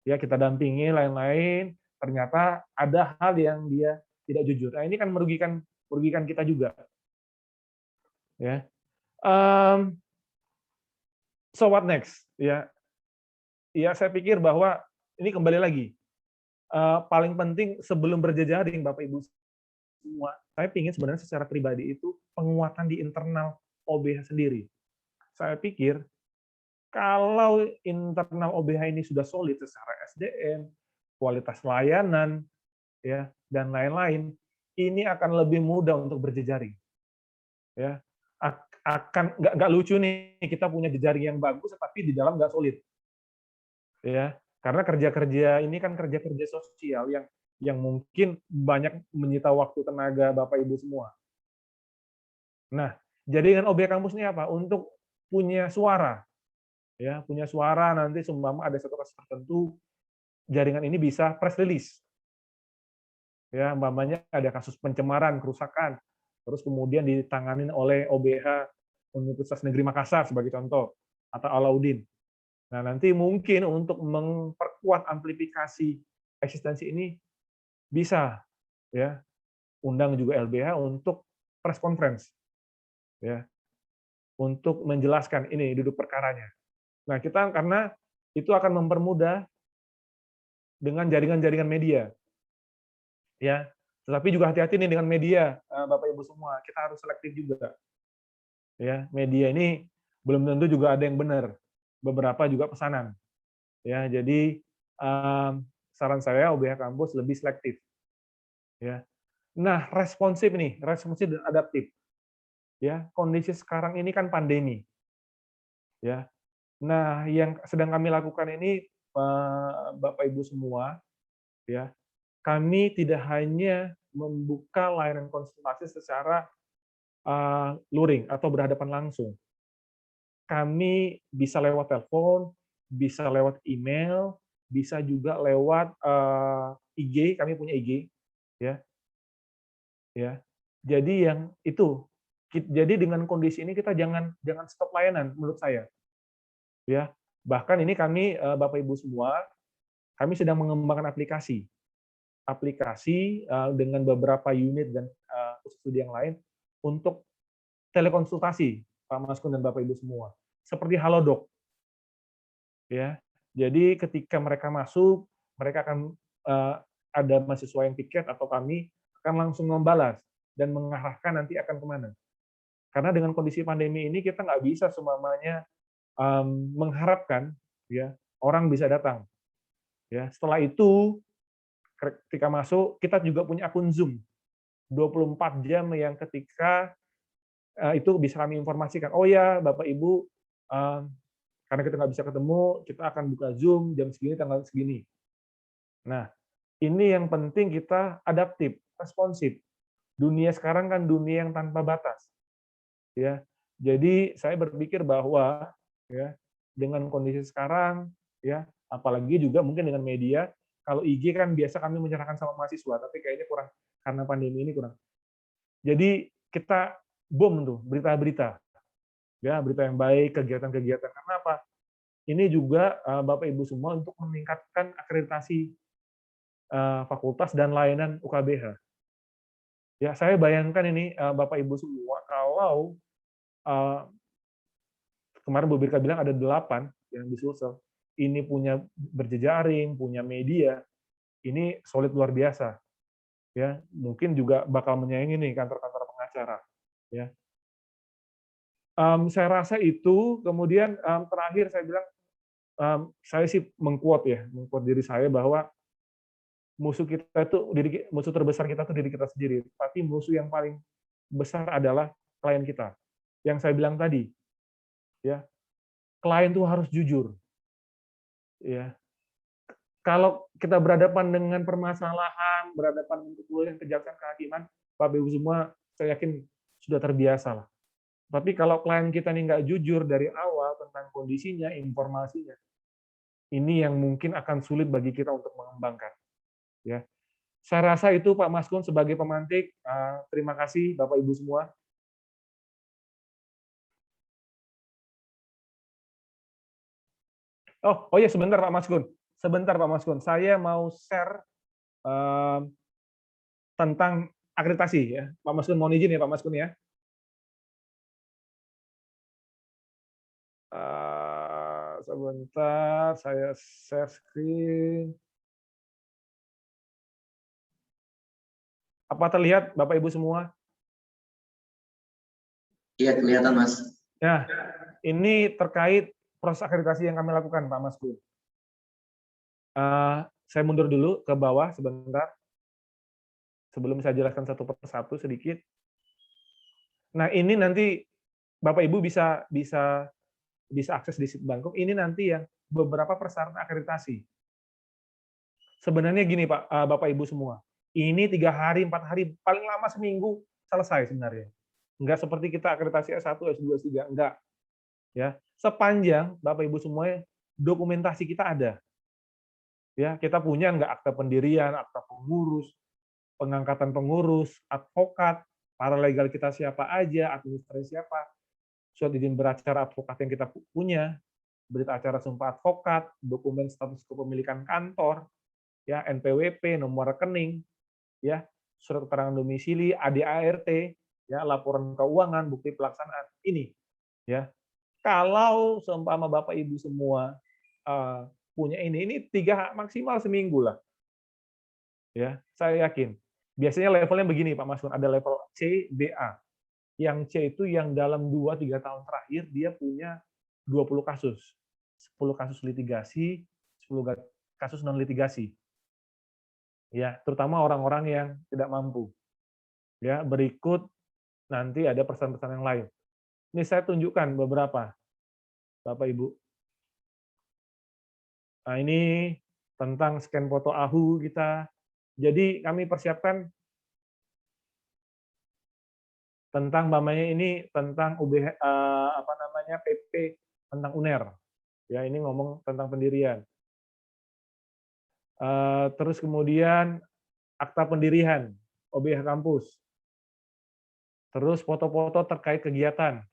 S3: Ya, kita dampingi lain-lain, ternyata ada hal yang dia tidak jujur. Nah, ini kan merugikan kita juga. Ya. So what next? Ya, saya pikir bahwa ini kembali lagi, paling penting sebelum berjejaring Bapak Ibu semua, saya ingin sebenarnya secara pribadi itu penguatan di internal OBH sendiri. Saya pikir kalau internal OBH ini sudah solid secara SDM, kualitas layanan, ya, dan lain-lain, ini akan lebih mudah untuk berjejaring. Ya, akan nggak lucu nih kita punya jejaring yang bagus, tapi di dalam nggak solid. Ya, karena kerja-kerja ini kan kerja-kerja sosial yang mungkin banyak menyita waktu tenaga Bapak Ibu semua. Nah, jadi dengan OBH kampus ini apa? Untuk punya suara, ya, punya suara nanti seumpama ada satu kasus tertentu, jaringan ini bisa press release. Ya, umpamanya ada kasus pencemaran, kerusakan, terus kemudian ditangani oleh OBH Universitas Negeri Makassar sebagai contoh, atau Alauddin. Nah, nanti mungkin untuk memperkuat amplifikasi eksistensi ini bisa ya undang juga LBH untuk press conference ya untuk menjelaskan ini duduk perkaranya. Nah, kita karena itu akan mempermudah dengan jaringan-jaringan media. Ya. Tetapi juga hati-hati nih dengan media, Bapak Ibu semua. Kita harus selektif juga. Ya, media ini belum tentu juga ada yang benar. Beberapa juga pesanan. Ya, jadi saran saya OBH kampus lebih selektif. Ya. Nah, responsif dan adaptif. Ya, kondisi sekarang ini kan pandemi. Ya. Nah, yang sedang kami lakukan ini Bapak Ibu semua, ya. Kami tidak hanya membuka layanan konsultasi secara luring atau berhadapan langsung. Kami bisa lewat telepon, bisa lewat email, bisa juga lewat IG, kami punya IG, ya. Ya. Jadi yang itu, jadi dengan kondisi ini kita jangan stop layanan menurut saya. Ya. Bahkan ini kami Bapak Ibu semua, kami sedang mengembangkan aplikasi. Aplikasi dengan beberapa unit dan studi yang lain untuk telekonsultasi Pak Maskun dan Bapak Ibu semua. Seperti Halodoc. Ya. Jadi ketika mereka masuk, mereka akan ada mahasiswa yang tiket atau kami akan langsung membalas dan mengarahkan nanti akan kemana. Karena dengan kondisi pandemi ini kita nggak bisa semuanya mengharapkan ya orang bisa datang. Ya, setelah itu ketika masuk kita juga punya akun Zoom 24 jam yang ketika itu bisa kami informasikan. Oh ya, Bapak Ibu, karena kita nggak bisa ketemu, kita akan buka Zoom jam segini, tanggal segini. Nah, ini yang penting kita adaptif, responsif. Dunia sekarang kan dunia yang tanpa batas. Ya, jadi saya berpikir bahwa ya dengan kondisi sekarang, ya apalagi juga mungkin dengan media, kalau IG kan biasa kami menyerahkan sama mahasiswa, tapi kayaknya kurang karena pandemi ini kurang. Jadi kita bom tuh berita-berita, ya berita yang baik, kegiatan-kegiatan. Karena apa? Ini juga Bapak Ibu semua untuk meningkatkan akreditasi fakultas dan layanan UKBH. Ya saya bayangkan ini Bapak Ibu semua kalau kemarin Bu Birka bilang ada 8 yang disusul. Ini punya berjejaring, punya media, ini solid luar biasa. Ya, mungkin juga bakal menyaingi nih kantor-kantor pengacara. Ya. Saya rasa itu, kemudian terakhir saya bilang, saya sih mengquote diri saya bahwa musuh kita itu musuh terbesar kita itu diri kita sendiri, tapi musuh yang paling besar adalah klien kita. Yang saya bilang tadi, ya klien itu harus jujur. Ya, kalau kita berhadapan dengan permasalahan, berhadapan dengan kepolisian, kejaksaan, kehakiman, Bapak Ibu semua, saya yakin sudah terbiasa lah. Tapi kalau klien kita ini nggak jujur dari awal tentang kondisinya, informasinya, ini yang mungkin akan sulit bagi kita untuk mengembangkan. Ya, saya rasa itu Pak Maskun sebagai pemantik. Terima kasih Bapak Ibu semua. Oh ya, sebentar Pak Maskun. Sebentar Pak Maskun, saya mau share tentang akreditasi ya. Pak Maskun mohon izin ya Pak Maskun ya. Sebentar, saya share screen. Apa terlihat Bapak Ibu semua?
S4: Iya, kelihatan Mas.
S3: Nah, ini terkait proses akreditasi yang kami lakukan Pak Maskun. Saya mundur dulu ke bawah sebentar. Sebelum saya jelaskan satu persatu sedikit. Nah, ini nanti Bapak Ibu bisa akses di Sitbangkum. Ini nanti yang beberapa persyaratan akreditasi. Sebenarnya gini Pak, Bapak Ibu semua. Ini 3 hari, 4 hari, paling lama seminggu selesai sebenarnya. Enggak seperti kita akreditasi S1, S2, S3, enggak. Ya, sepanjang Bapak Ibu semua dokumentasi kita ada. Ya, kita punya enggak akta pendirian, akta pengurus, pengangkatan pengurus, advokat, paralegal kita siapa aja, administrasi siapa, surat izin beracara advokat yang kita punya, berita acara sumpah advokat, dokumen status kepemilikan kantor, ya NPWP, nomor rekening, ya surat keterangan domisili, ADART, ya laporan keuangan, bukti pelaksanaan ini, ya. Kalau seumpama Bapak Ibu semua punya ini 3 maksimal seminggu lah, ya saya yakin. Biasanya levelnya begini Pak Maskun, ada level C, B, A. Yang C itu yang dalam 2-3 tahun terakhir dia punya 20 kasus, 10 kasus litigasi, 10 kasus non litigasi. Ya, terutama orang-orang yang tidak mampu. Ya, berikut nanti ada pesan-pesan yang lain. Ini saya tunjukkan beberapa, Bapak Ibu. Nah, ini tentang scan foto AHU kita. Jadi kami persiapkan tentang ini tentang PP tentang UNER. Ya, ini ngomong tentang pendirian. Terus kemudian akta pendirian OBH kampus. Terus foto-foto terkait kegiatan.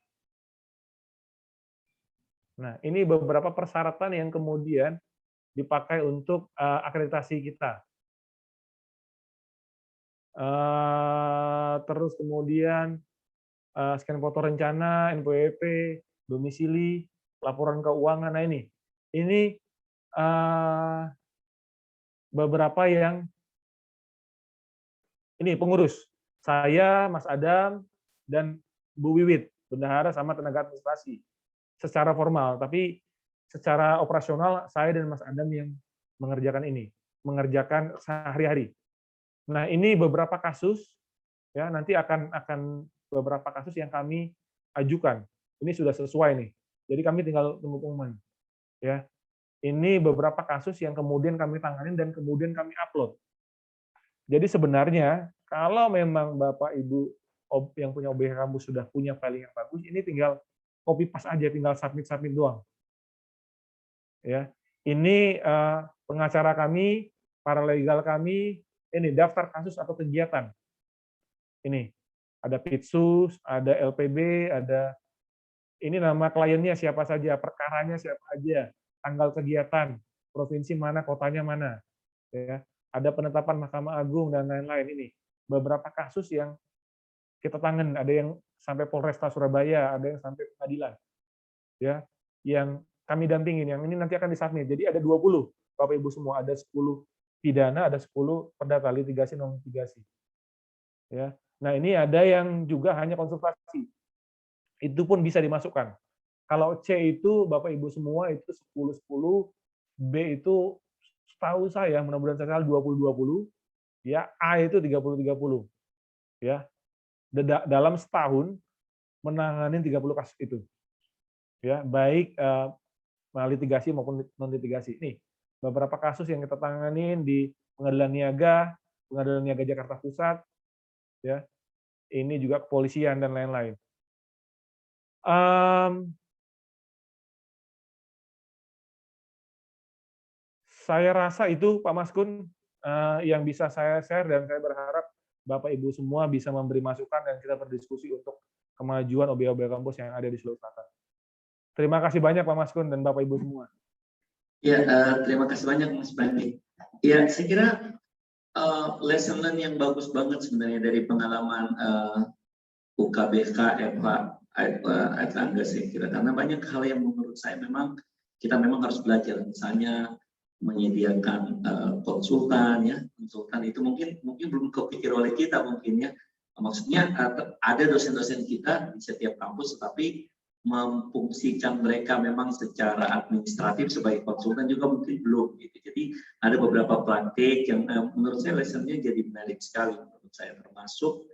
S3: Nah, ini beberapa persyaratan yang kemudian dipakai untuk akreditasi kita. Terus kemudian scan foto rencana, NPWP, domisili, laporan keuangan. Nah, ini beberapa yang ini pengurus. Saya, Mas Adam, dan Bu Wiwit, bendahara sama tenaga administrasi. Secara formal, tapi secara operasional saya dan Mas Adam yang mengerjakan sehari-hari. Nah, ini beberapa kasus ya, nanti akan beberapa kasus yang kami ajukan. Ini sudah sesuai nih. Jadi kami tinggal tunggu pengumuman. Ya. Ini beberapa kasus yang kemudian kami tangani dan kemudian kami upload. Jadi sebenarnya kalau memang Bapak Ibu yang punya OBH kampus sudah punya filing yang bagus, ini tinggal copy paste aja, tinggal submit doang. Ya, ini pengacara kami, paralegal kami, ini daftar kasus atau kegiatan. Ini ada Pitsus, ada LPB, ada ini nama kliennya siapa saja, perkaranya siapa aja, tanggal kegiatan, provinsi mana, kotanya mana, ya. Ada penetapan Mahkamah Agung dan lain-lain. Ini beberapa kasus yang kita tangan, ada yang sampai Polresta Surabaya, ada yang sampai pengadilan, ya, yang kami dampingin, yang ini nanti akan disubmit. Jadi ada 20, Bapak Ibu semua, ada 10 pidana, ada 10 perdata, litigasi non litigasi. Ya. Nah, ini ada yang juga hanya konsultasi. Itu pun bisa dimasukkan. Kalau C itu Bapak Ibu semua itu 10-10, B itu setahu saya, mudah-mudahan saya salah 20-20, ya, A itu 30-30. Ya. Dalam setahun menangani 30 kasus itu. Ya, baik litigasi maupun non litigasi. Nih, beberapa kasus yang kita tanganin di Pengadilan Niaga Jakarta Pusat, ya. Ini juga kepolisian dan lain-lain. Saya rasa itu Pak Maskun yang bisa saya share, dan saya berharap Bapak Ibu semua bisa memberi masukan dan kita berdiskusi untuk kemajuan OBH kampus yang ada di Sulawesi Selatan. Terima kasih banyak Pak Maskun dan Bapak Ibu semua.
S4: Ya, terima kasih banyak Mas Bandi. Ya, saya kira lesson learn yang bagus banget sebenarnya dari pengalaman UKBK, FH, Airlangga saya kira, karena banyak hal yang menurut saya memang kita harus belajar, misalnya menyediakan konsultan itu mungkin belum kepikir oleh kita mungkin ya, maksudnya ada dosen-dosen kita di setiap kampus, tetapi memfungsikan mereka memang secara administratif sebagai konsultan juga mungkin belum gitu. Jadi ada beberapa praktik yang menurut saya lessonnya jadi menarik sekali menurut saya, termasuk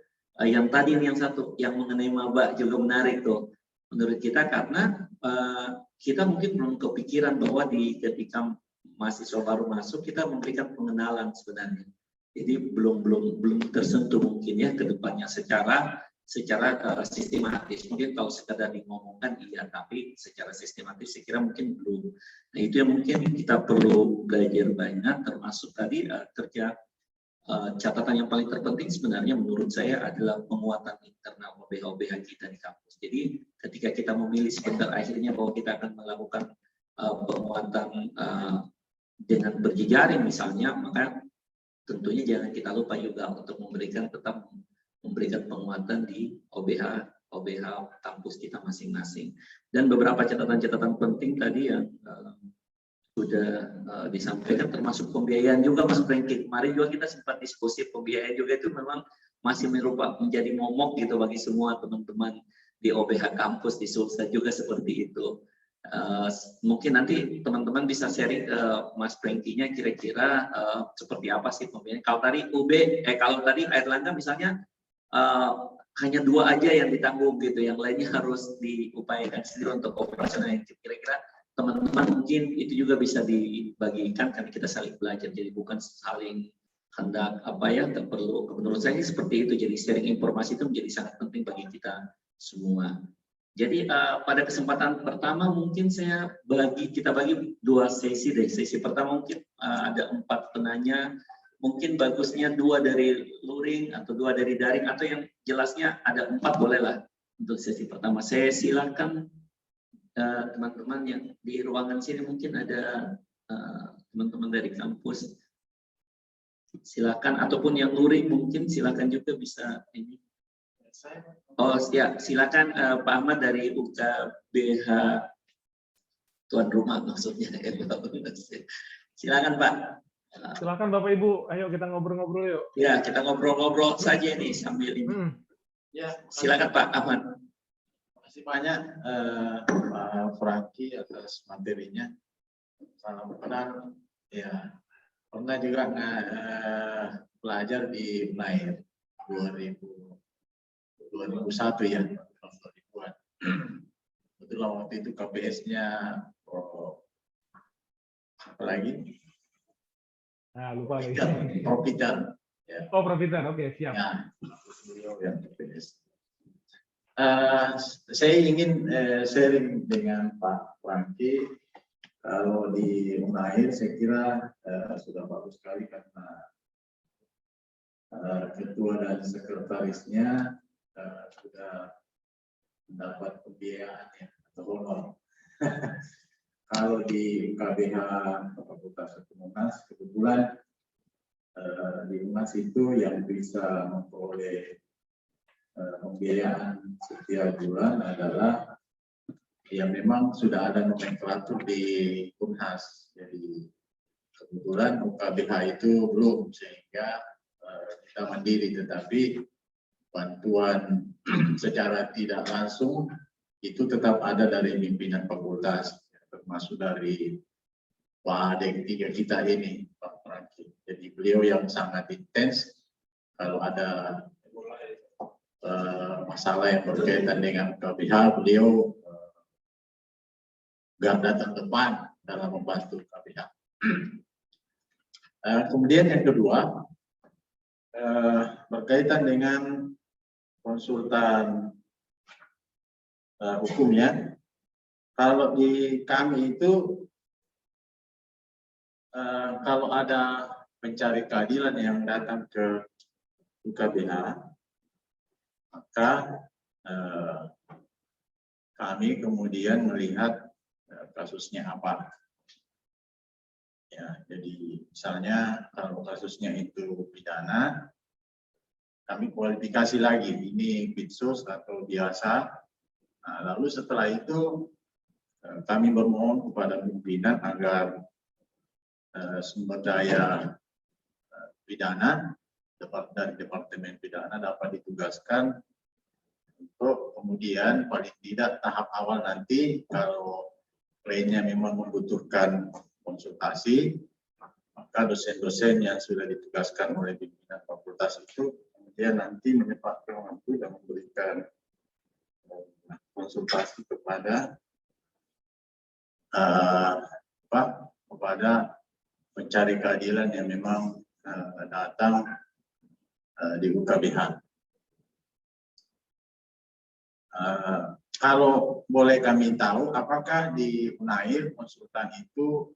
S4: yang tadi yang satu yang mengenai maba juga menarik tuh menurut kita, karena kita mungkin belum kepikiran bahwa ketika mahasiswa baru masuk kita memberikan pengenalan sebenarnya. Jadi belum tersentuh mungkin ya ke depannya secara sistematis. Mungkin kalau sekedar ngomongkan iya, tapi secara sistematis saya kira mungkin belum. Nah, itu yang mungkin kita perlu belajar banyak, termasuk tadi kerja catatan yang paling terpenting sebenarnya menurut saya adalah penguatan internal OBH kita di kampus. Jadi ketika kita memilih sebentar akhirnya bahwa kita akan melakukan penguatan dengan berjejaring misalnya, maka tentunya jangan kita lupa juga untuk tetap memberikan penguatan di OBH kampus kita masing-masing. Dan beberapa catatan-catatan penting tadi yang sudah disampaikan, termasuk pembiayaan juga Mas Franky. Kemarin juga kita sempat diskusi pembiayaan juga, itu memang masih menjadi momok gitu bagi semua teman-teman di OBH kampus di Sulsel juga seperti itu. Mungkin nanti teman-teman bisa sharing ke Mas Franky-nya kira-kira seperti apa sih pembiayaan. Kalau tadi kalau tadi Airlangga misalnya hanya 2 aja yang ditanggung gitu, yang lainnya harus diupayakan sendiri untuk operasional. Kira-kira teman-teman mungkin itu juga bisa dibagikan karena kita saling belajar, jadi bukan saling hendak perlu. Menurut saya seperti itu, jadi sharing informasi itu menjadi sangat penting bagi kita semua. Jadi pada kesempatan pertama mungkin kita bagi 2 sesi deh. Sesi pertama mungkin ada 4 penanya, mungkin bagusnya 2 dari luring atau 2 dari daring, atau yang jelasnya ada 4 bolehlah untuk sesi pertama. Saya silakan teman-teman yang di ruangan sini, mungkin ada teman-teman dari kampus, silakan, ataupun yang luring mungkin silakan juga bisa ini. Oh ya, silakan Pak Ahmad dari UKBH tuan rumah maksudnya. Silakan Pak.
S3: Silakan Bapak Ibu, ayo kita ngobrol-ngobrol yuk.
S4: Ya, kita ngobrol-ngobrol saja nih sambil ini.
S6: Ya,
S4: silakan Pak Ahmad.
S6: Terima kasih banyak Pak Franky atas materinya. Salam kenal. Ya, pernah juga belajar di UNAIR 2001 ya, tahun 2000-an. Betul waktu itu KPS-nya apa lagi?
S3: Nah, lupa lagi.
S6: Profitan. Ya.
S3: Oh, Profitan, oke, siap.
S6: Ya, beliau yang KPS. Saya ingin sharing dengan Pak Franky. Kalau di UNAIR saya kira sudah bagus sekali karena ketua dan sekretarisnya sudah mendapat pembiayaan ya, atau honor. Kalau di KBH Fakultas Hukum UNAS, kebetulan di UNAS itu yang bisa memperoleh pembiayaan setiap bulan adalah yang memang sudah ada nomenklatur di Unhas. Jadi kebetulan UKBH itu belum, sehingga kita mandiri, tetapi bantuan secara tidak langsung itu tetap ada dari pimpinan fakultas, termasuk dari Pak Adek 3 kita ini, Pak Franky. Jadi beliau yang sangat intens kalau ada masalah yang berkaitan dengan KBH, beliau garda terdepan dalam membantu KBH. Kemudian yang kedua, berkaitan dengan konsultan hukumnya. Kalau di kami itu kalau ada pencari keadilan yang datang ke UKBH, maka kami kemudian melihat kasusnya apa. Ya, jadi misalnya kalau kasusnya itu pidana, kami kualifikasi lagi ini pitsus atau biasa. Nah, lalu setelah itu kami bermohon kepada pimpinan agar sumber daya pidana dari Departemen Pidana dapat ditugaskan untuk kemudian paling tidak tahap awal nanti kalau kliennya memang membutuhkan konsultasi, maka dosen-dosen yang sudah ditugaskan oleh pimpinan fakultas itu kemudian nanti menempatkan waktu dan memberikan konsultasi kepada kepada pencari keadilan yang memang datang di UKBH. Kalau boleh kami tahu, apakah di UNAIR konsultan itu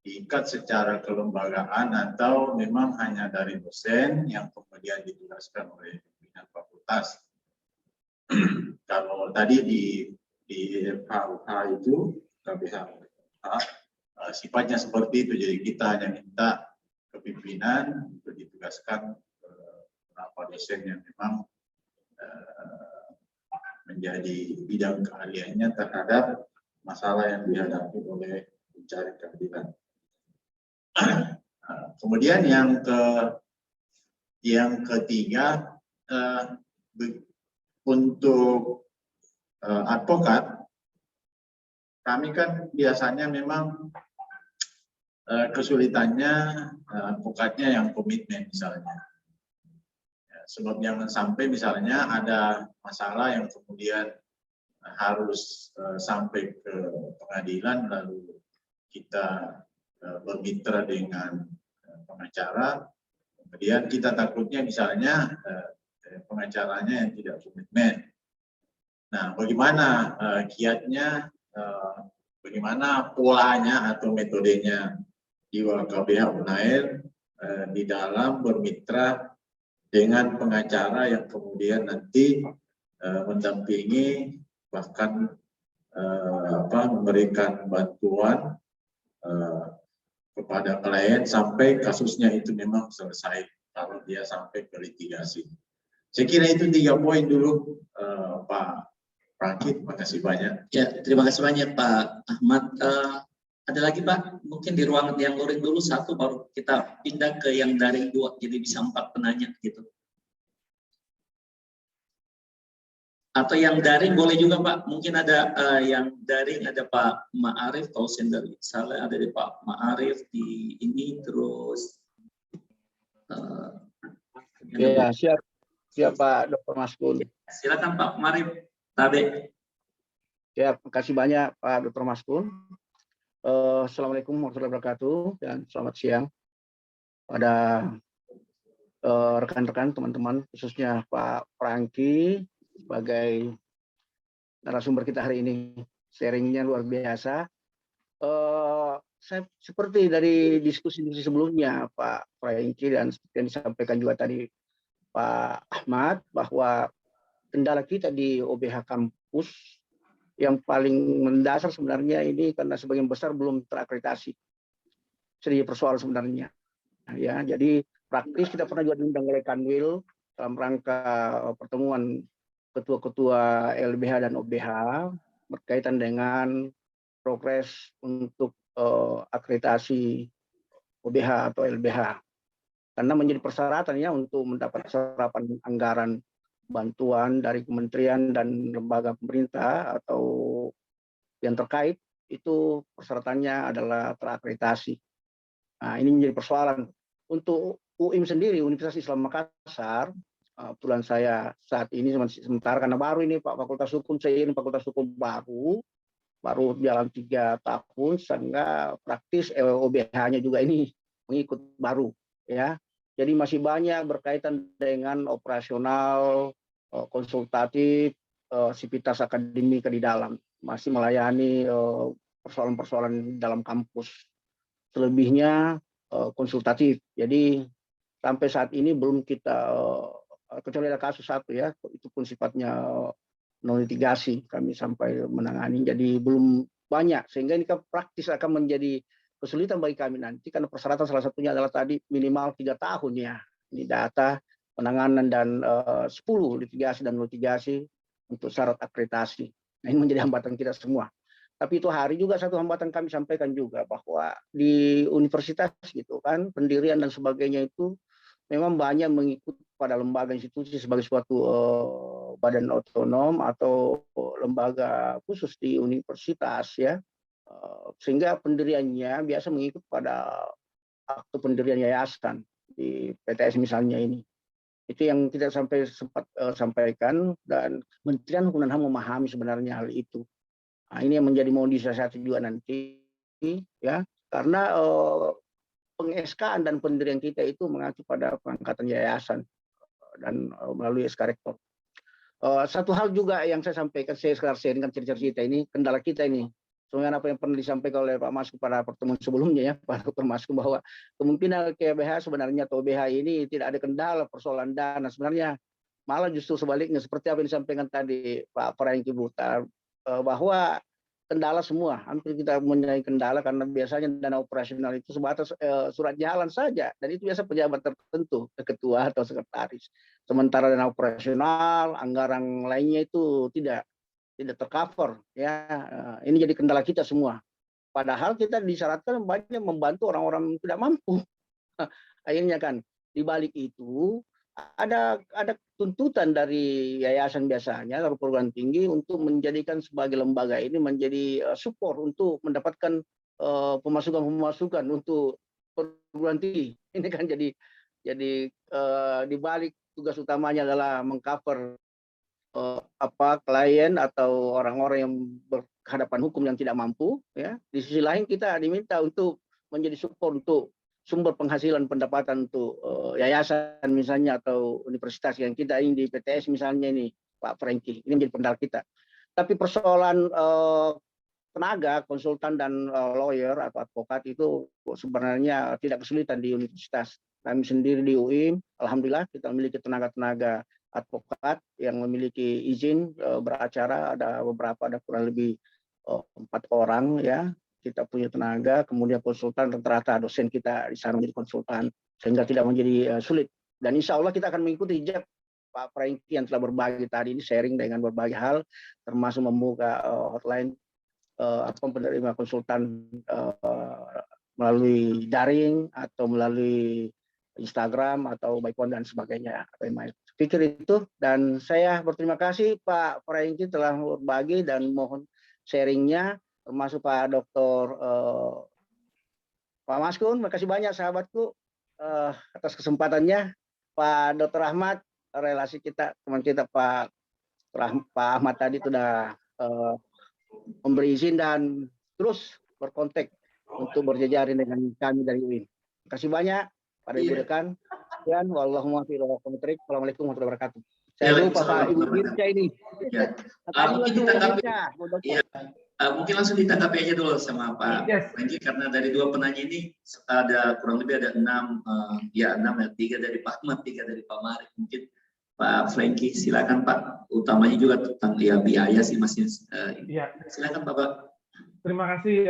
S6: diikat secara kelembagaan atau memang hanya dari dosen yang kemudian ditugaskan oleh pimpinan fakultas? Kalau tadi di FHUH itu KBH sifatnya seperti itu, jadi kita hanya minta ke pimpinan untuk ditugaskan beberapa dosen yang memang menjadi bidang keahliannya terhadap masalah yang dihadapi oleh pencari keadilan. Kemudian yang ketiga, untuk advokat, kami kan biasanya memang kesulitannya advokatnya yang komitmen misalnya. Sebab jangan sampai misalnya ada masalah yang kemudian harus sampai ke pengadilan lalu kita bermitra dengan pengacara, kemudian kita takutnya misalnya pengacaranya yang tidak komitmen. Nah, bagaimana kiatnya, bagaimana polanya atau metodenya di UKBH UNAIR di dalam bermitra dengan pengacara yang kemudian nanti mendampingi bahkan memberikan bantuan kepada klien sampai kasusnya itu memang selesai kalau dia sampai ke litigasi. Saya kira itu 3 poin dulu, Pak Franky. Terima kasih banyak.
S4: Ya, terima kasih banyak Pak Ahmad. Ada lagi Pak, mungkin di ruangan yang luring dulu 1, baru kita pindah ke yang daring 2, jadi bisa 4 penanya gitu. Atau yang daring boleh juga Pak, mungkin ada yang daring, ada Pak Ma'arif, kalau dari salah ada di Pak Ma'arif di ini, terus
S7: ya siap Pak Dr. Maskun.
S4: Silakan Pak Ma'arif Tabe.
S7: Ya, terima kasih banyak Pak Dr. Maskun. Assalamualaikum warahmatullahi wabarakatuh dan selamat siang pada rekan-rekan teman-teman, khususnya Pak Franky sebagai narasumber kita hari ini. Sharingnya luar biasa. Saya seperti dari diskusi sebelumnya Pak Franky dan seperti yang disampaikan juga tadi Pak Ahmad, bahwa kendala kita di OBH kampus yang paling mendasar sebenarnya ini karena sebagian besar belum terakreditasi. Jadi persoalan sebenarnya. Ya, jadi praktis kita pernah juga diundang oleh Kanwil dalam rangka pertemuan ketua-ketua LBH dan OBH berkaitan dengan progres untuk akreditasi OBH atau LBH. Karena menjadi persyaratannya untuk mendapat serapan anggaran bantuan dari kementerian dan lembaga pemerintah atau yang terkait, itu persyaratannya adalah terakreditasi. Nah, ini menjadi persoalan. Untuk UIM sendiri, Universitas Islam Makassar, kebetulan saya saat ini sementara karena baru ini Pak Fakultas Hukum, saya ini Fakultas Hukum baru jalan 3 tahun, sehingga praktis OBH-nya juga ini mengikut baru, ya. Jadi masih banyak berkaitan dengan operasional, konsultatif, sivitas akademika di dalam, masih melayani persoalan-persoalan dalam kampus. Selebihnya konsultatif. Jadi sampai saat ini belum kita kecuali ada kasus satu ya, itu pun sifatnya non litigasi kami sampai menangani. Jadi belum banyak, sehingga ini kan praktis akan menjadi kesulitan bagi kami nanti karena persyaratan salah satunya adalah tadi minimal 3 tahun ya. Ini data penanganan dan 10 litigasi dan litigasi untuk syarat akreditasi. Nah, ini menjadi hambatan kita semua. Tapi itu hari juga satu hambatan kami sampaikan juga bahwa di universitas gitu kan pendirian dan sebagainya itu memang banyak mengikut pada lembaga institusi sebagai suatu badan otonom atau lembaga khusus di universitas ya, sehingga pendiriannya biasa mengikut pada akte pendirian yayasan di PTS misalnya ini. Itu yang kita sempat sampaikan dan Kementerian Hukum dan HAM memahami sebenarnya hal itu. Nah, ini yang menjadi mau disiasati juga nanti ya, karena peng-SK-an dan pendirian kita itu mengacu pada pengangkatan yayasan dan melalui SK Rektor. Satu hal juga yang saya sampaikan, saya sekedar sharingkan cerita-cerita ini, kendala kita ini. Sebenarnya apa yang pernah disampaikan oleh Pak Masku pada pertemuan sebelumnya ya, Pak Dr. Masku, bahwa kemungkinan KBH sebenarnya atau BH ini tidak ada kendala persoalan dana. Sebenarnya malah justru sebaliknya, seperti apa yang disampaikan tadi Pak Franky Butar, bahwa kendala semua, hampir kita mempunyai kendala karena biasanya dana operasional itu sebatas surat jalan saja, dan itu biasa pejabat tertentu, ketua atau sekretaris. Sementara dana operasional, anggaran lainnya itu tidak tercover ya. Ini jadi kendala kita semua. Padahal kita disyaratkan banyak membantu orang-orang tidak mampu. Akhirnya kan di balik itu ada tuntutan dari yayasan biasanya atau perguruan tinggi untuk menjadikan sebagai lembaga ini menjadi support untuk mendapatkan pemasukan untuk perguruan tinggi. Ini kan jadi di balik tugas utamanya adalah mengcover klien atau orang-orang yang berhadapan hukum yang tidak mampu ya. Di sisi lain kita diminta untuk menjadi support untuk sumber penghasilan pendapatan untuk yayasan misalnya atau universitas yang kita ini di PTS misalnya ini Pak Franky, ini menjadi kendala kita. Tapi persoalan tenaga, konsultan dan lawyer atau advokat itu sebenarnya tidak kesulitan di universitas. Kami sendiri di UIM, alhamdulillah kita memiliki tenaga-tenaga advokat yang memiliki izin beracara, ada beberapa, ada kurang lebih 4 orang ya. Kita punya tenaga, kemudian konsultan, rata-rata dosen kita di sana menjadi konsultan, sehingga tidak menjadi sulit. Dan insya Allah kita akan mengikuti jejak Pak Franky yang telah berbagi tadi ini, sharing dengan berbagai hal, termasuk membuka hotline penerima konsultan melalui daring atau melalui Instagram atau by phone dan sebagainya atau email. Pikir itu, dan saya berterima kasih Pak Franky telah berbagi dan mohon sharingnya, termasuk Pak Dr. Pak Maskun, makasih banyak sahabatku atas kesempatannya. Pak Dr. Ahmad, relasi kita, teman kita Pak Ahmad tadi sudah memberi izin dan terus berkontak untuk berjejaring dengan kami dari UIN. Terima kasih banyak pada Ibu Dekan. Dan Assalamualaikum warahmatullahi wabarakatuh. Saya lupa Pak Ibu Dirca ini.
S4: Ya. Mungkin langsung ditanggapi aja dulu sama Pak Franky, karena dari 2 penanya ini ada kurang lebih ada 6 ya 3 dari Pak Ahmad, 3 dari Pak Mari. Mungkin Pak Franky silakan Pak, utamanya juga tentang ya biaya sih masih silakan Pak.
S3: Terima kasih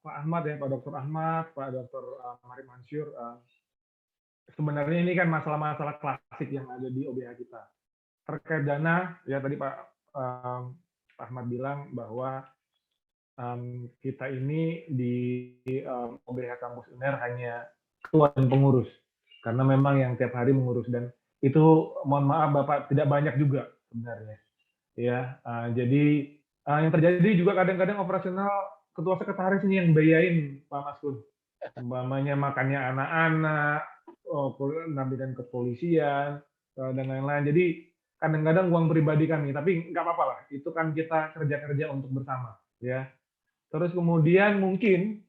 S3: Pak Ahmad ya, Pak Dr. Ahmad, Pak Dr. Mari Mansyur. Sebenarnya ini kan masalah-masalah klasik yang ada di OBH kita. Terkait dana, ya tadi Pak Ahmad bilang bahwa kita ini di OBH Kampus UNER hanya ketua dan pengurus, karena memang yang tiap hari mengurus, dan itu mohon maaf Bapak tidak banyak juga sebenarnya. Ya, jadi yang terjadi juga kadang-kadang operasional ketua sekretaris ini yang bayain Pak Maskun. Umpamanya makannya anak-anak, penampilan kepolisian dan lain-lain. Jadi kadang-kadang uang pribadi kami, tapi nggak apa-apa lah. Itu kan kita kerja-kerja untuk bersama, ya. Terus kemudian mungkin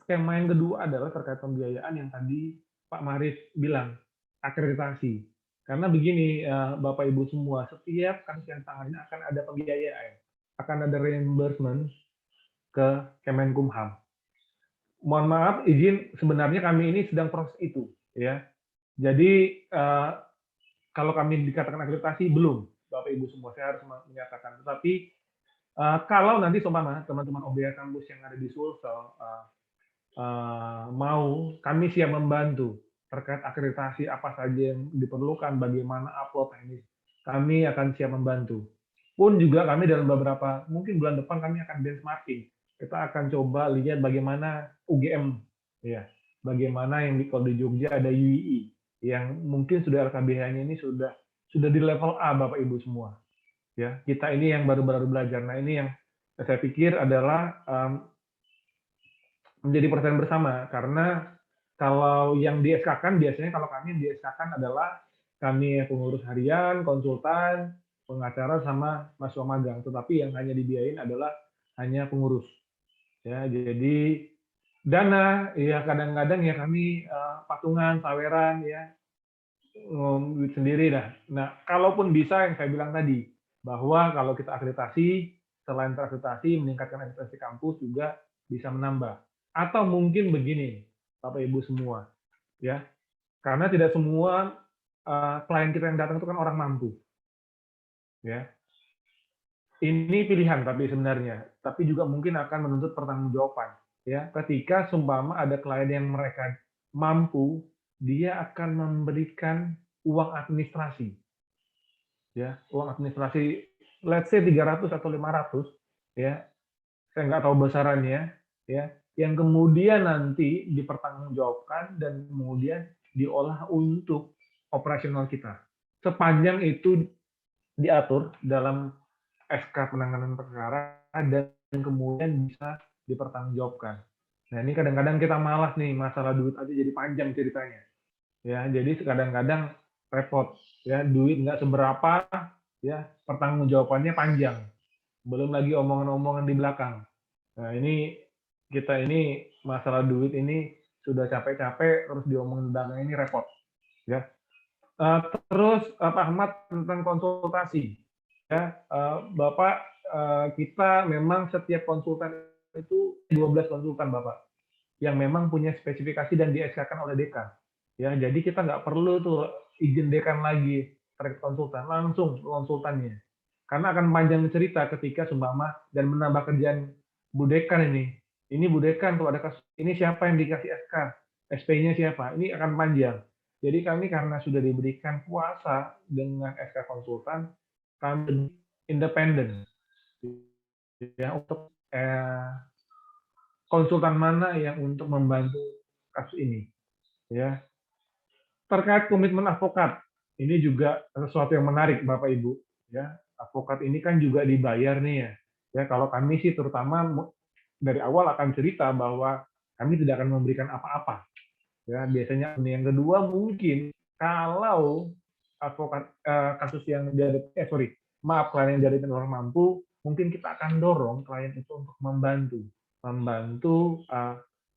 S3: skema yang kedua adalah terkait pembiayaan yang tadi Pak Maris bilang, akreditasi. Karena begini, Bapak Ibu semua, setiap kasus yang tangannya akan ada pembiayaan, akan ada reimbursement ke Kemenkumham. Mohon maaf, izin, sebenarnya kami ini sedang proses itu, ya. Jadi kalau kami dikatakan akreditasi belum, Bapak Ibu semua, saya harus menyatakan. Tetapi kalau nanti seumpama teman-teman OBH kampus yang ada di Sulsel mau, kami siap membantu terkait akreditasi apa saja yang diperlukan, bagaimana upload teknis, kami akan siap membantu. Pun juga kami dalam beberapa, mungkin bulan depan kami akan benchmarking. Kita akan coba lihat bagaimana UGM, ya, bagaimana yang kalau di Jogja ada UII, yang mungkin sudah LKBH-nya ini sudah di level A, Bapak Ibu semua. Ya, kita ini yang baru-baru belajar. Nah, ini yang saya pikir adalah menjadi perhatian bersama, karena kalau yang di SK-kan biasanya kalau kami yang di SK-kan adalah kami pengurus harian, konsultan, pengacara sama mahasiswa magang, tetapi yang hanya dibiayain adalah hanya pengurus. Ya, jadi dana ya kadang-kadang ya kami patungan, saweran ya duit sendiri dah. Nah, kalaupun bisa yang saya bilang tadi bahwa kalau kita akreditasi, selain terakreditasi meningkatkan akreditasi kampus juga bisa menambah. Atau mungkin begini, Bapak Ibu semua, ya, karena tidak semua klien kita yang datang itu kan orang mampu, ya. Ini pilihan tapi sebenarnya, tapi juga mungkin akan menuntut pertanggungjawaban, ya. Ketika seumpama ada klien yang mereka mampu, dia akan memberikan uang administrasi, ya, uang administrasi, let's say 300 atau 500, ya, saya nggak tahu besarannya, ya, yang kemudian nanti dipertanggungjawabkan dan kemudian diolah untuk operasional kita. Sepanjang itu diatur dalam SK penanganan perkara dan kemudian bisa dipertanggungjawabkan. Nah, ini kadang-kadang kita malas nih, masalah duit aja jadi panjang ceritanya. Ya, jadi kadang-kadang repot, ya, duit nggak seberapa, ya, pertanggungjawabannya panjang. Belum lagi omongan-omongan di belakang. Nah, ini kita ini masalah duit ini sudah capek-capek terus diomongin belakang ini repot, ya. Terus Pak Ahmad tentang konsultasi, ya, Bapak, kita memang setiap konsultan itu 12 konsultan Bapak yang memang punya spesifikasi dan di SK-kan oleh dekan, ya. Jadi kita nggak perlu tuh izin dekan lagi terkait konsultan, langsung konsultannya, karena akan panjang cerita ketika seumpama dan menambah kerjaan Bu Dekan ini. Ini Bu Dekan kalau ada kasus ini siapa yang dikasih SK, SP-nya siapa, ini akan panjang. Jadi kami karena sudah diberikan kuasa dengan SK konsultan, kami independen, ya, untuk konsultan mana yang untuk membantu kasus ini, ya. Terkait komitmen advokat, ini juga sesuatu yang menarik Bapak Ibu, ya. Advokat ini kan juga dibayar nih ya. Ya, kalau kami sih terutama dari awal akan cerita bahwa kami tidak akan memberikan apa-apa. Ya, biasanya yang kedua mungkin kalau advokat kasus yang klien yang dari orang mampu, mungkin kita akan dorong klien itu untuk membantu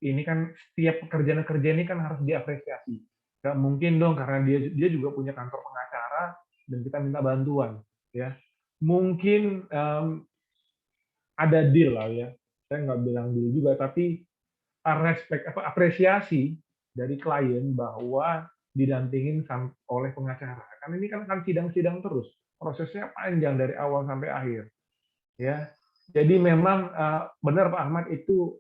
S3: ini kan setiap pekerjaan ini kan harus diapresiasi. Nggak mungkin dong karena dia juga punya kantor pengacara dan kita minta bantuan, ya. Mungkin ada deal lah ya. Saya nggak bilang deal juga, tapi apresiasi dari klien bahwa didampingin oleh pengacara. Karena ini kan sidang-sidang terus, prosesnya panjang dari awal sampai akhir, ya. Jadi memang benar Pak Ahmad itu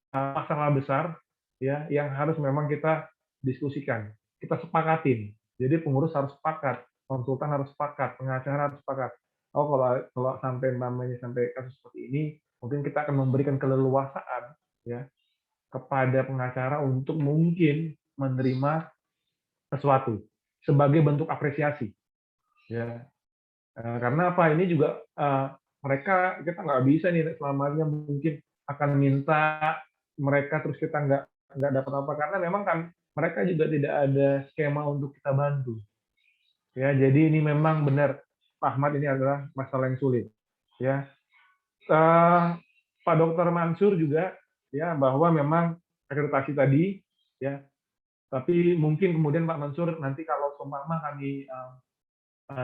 S3: masalah besar, ya, yang harus memang kita diskusikan, kita sepakatin. Jadi pengurus harus sepakat, konsultan harus sepakat, pengacara harus sepakat. Oh, kalau sampai namanya sampai kasus seperti ini, mungkin kita akan memberikan keleluasaan, ya, kepada pengacara untuk mungkin menerima sesuatu sebagai bentuk apresiasi, ya. Karena apa? Ini juga mereka kita nggak bisa nih selamanya mungkin akan minta mereka terus kita nggak dapat apa, karena memang kan mereka juga tidak ada skema untuk kita bantu, ya. Jadi ini memang benar Pak Ahmad, ini adalah masalah yang sulit, ya. Pak Dr. Mansur juga, ya, bahwa memang akreditasi tadi, ya, Tapi mungkin kemudian Pak Mansur nanti kalau seumpama kami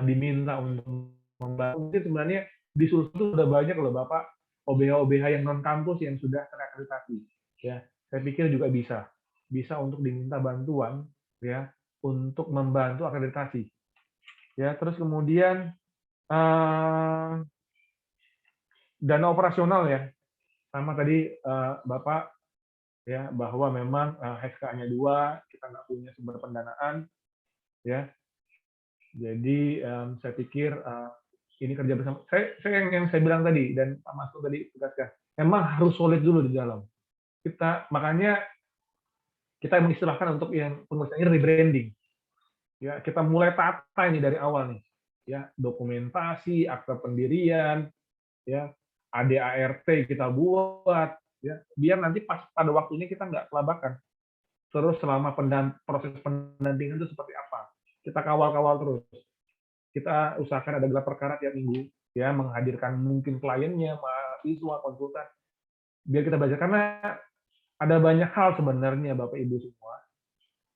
S3: diminta untuk membantu, mungkin sebenarnya di Sulsel itu sudah banyak loh Bapak OBH-OBH yang non kampus yang sudah terakreditasi. Ya, saya pikir juga bisa untuk diminta bantuan ya untuk membantu akreditasi. Ya, terus kemudian dana operasional ya, sama tadi Bapak ya bahwa memang HSK-nya 2, kita nggak punya sumber pendanaan ya. Jadi saya pikir ini kerja bersama. Saya yang saya bilang tadi dan Pak Masud tadi tegaskan, memang harus solid dulu di dalam. Makanya kita mengistilahkan untuk yang pengurusan ini rebranding. Ya, kita mulai tata ini dari awal nih. Ya, dokumentasi, akta pendirian, ya, ADART kita buat, ya, biar nanti pas pada waktunya kita nggak kelabakan. Terus selama proses pendampingan itu seperti apa? Kita kawal-kawal terus. Kita usahakan ada gelar perkara tiap minggu, ya, menghadirkan mungkin kliennya, mahasiswa, konsultan, biar kita belajar. Karena ada banyak hal sebenarnya Bapak Ibu semua,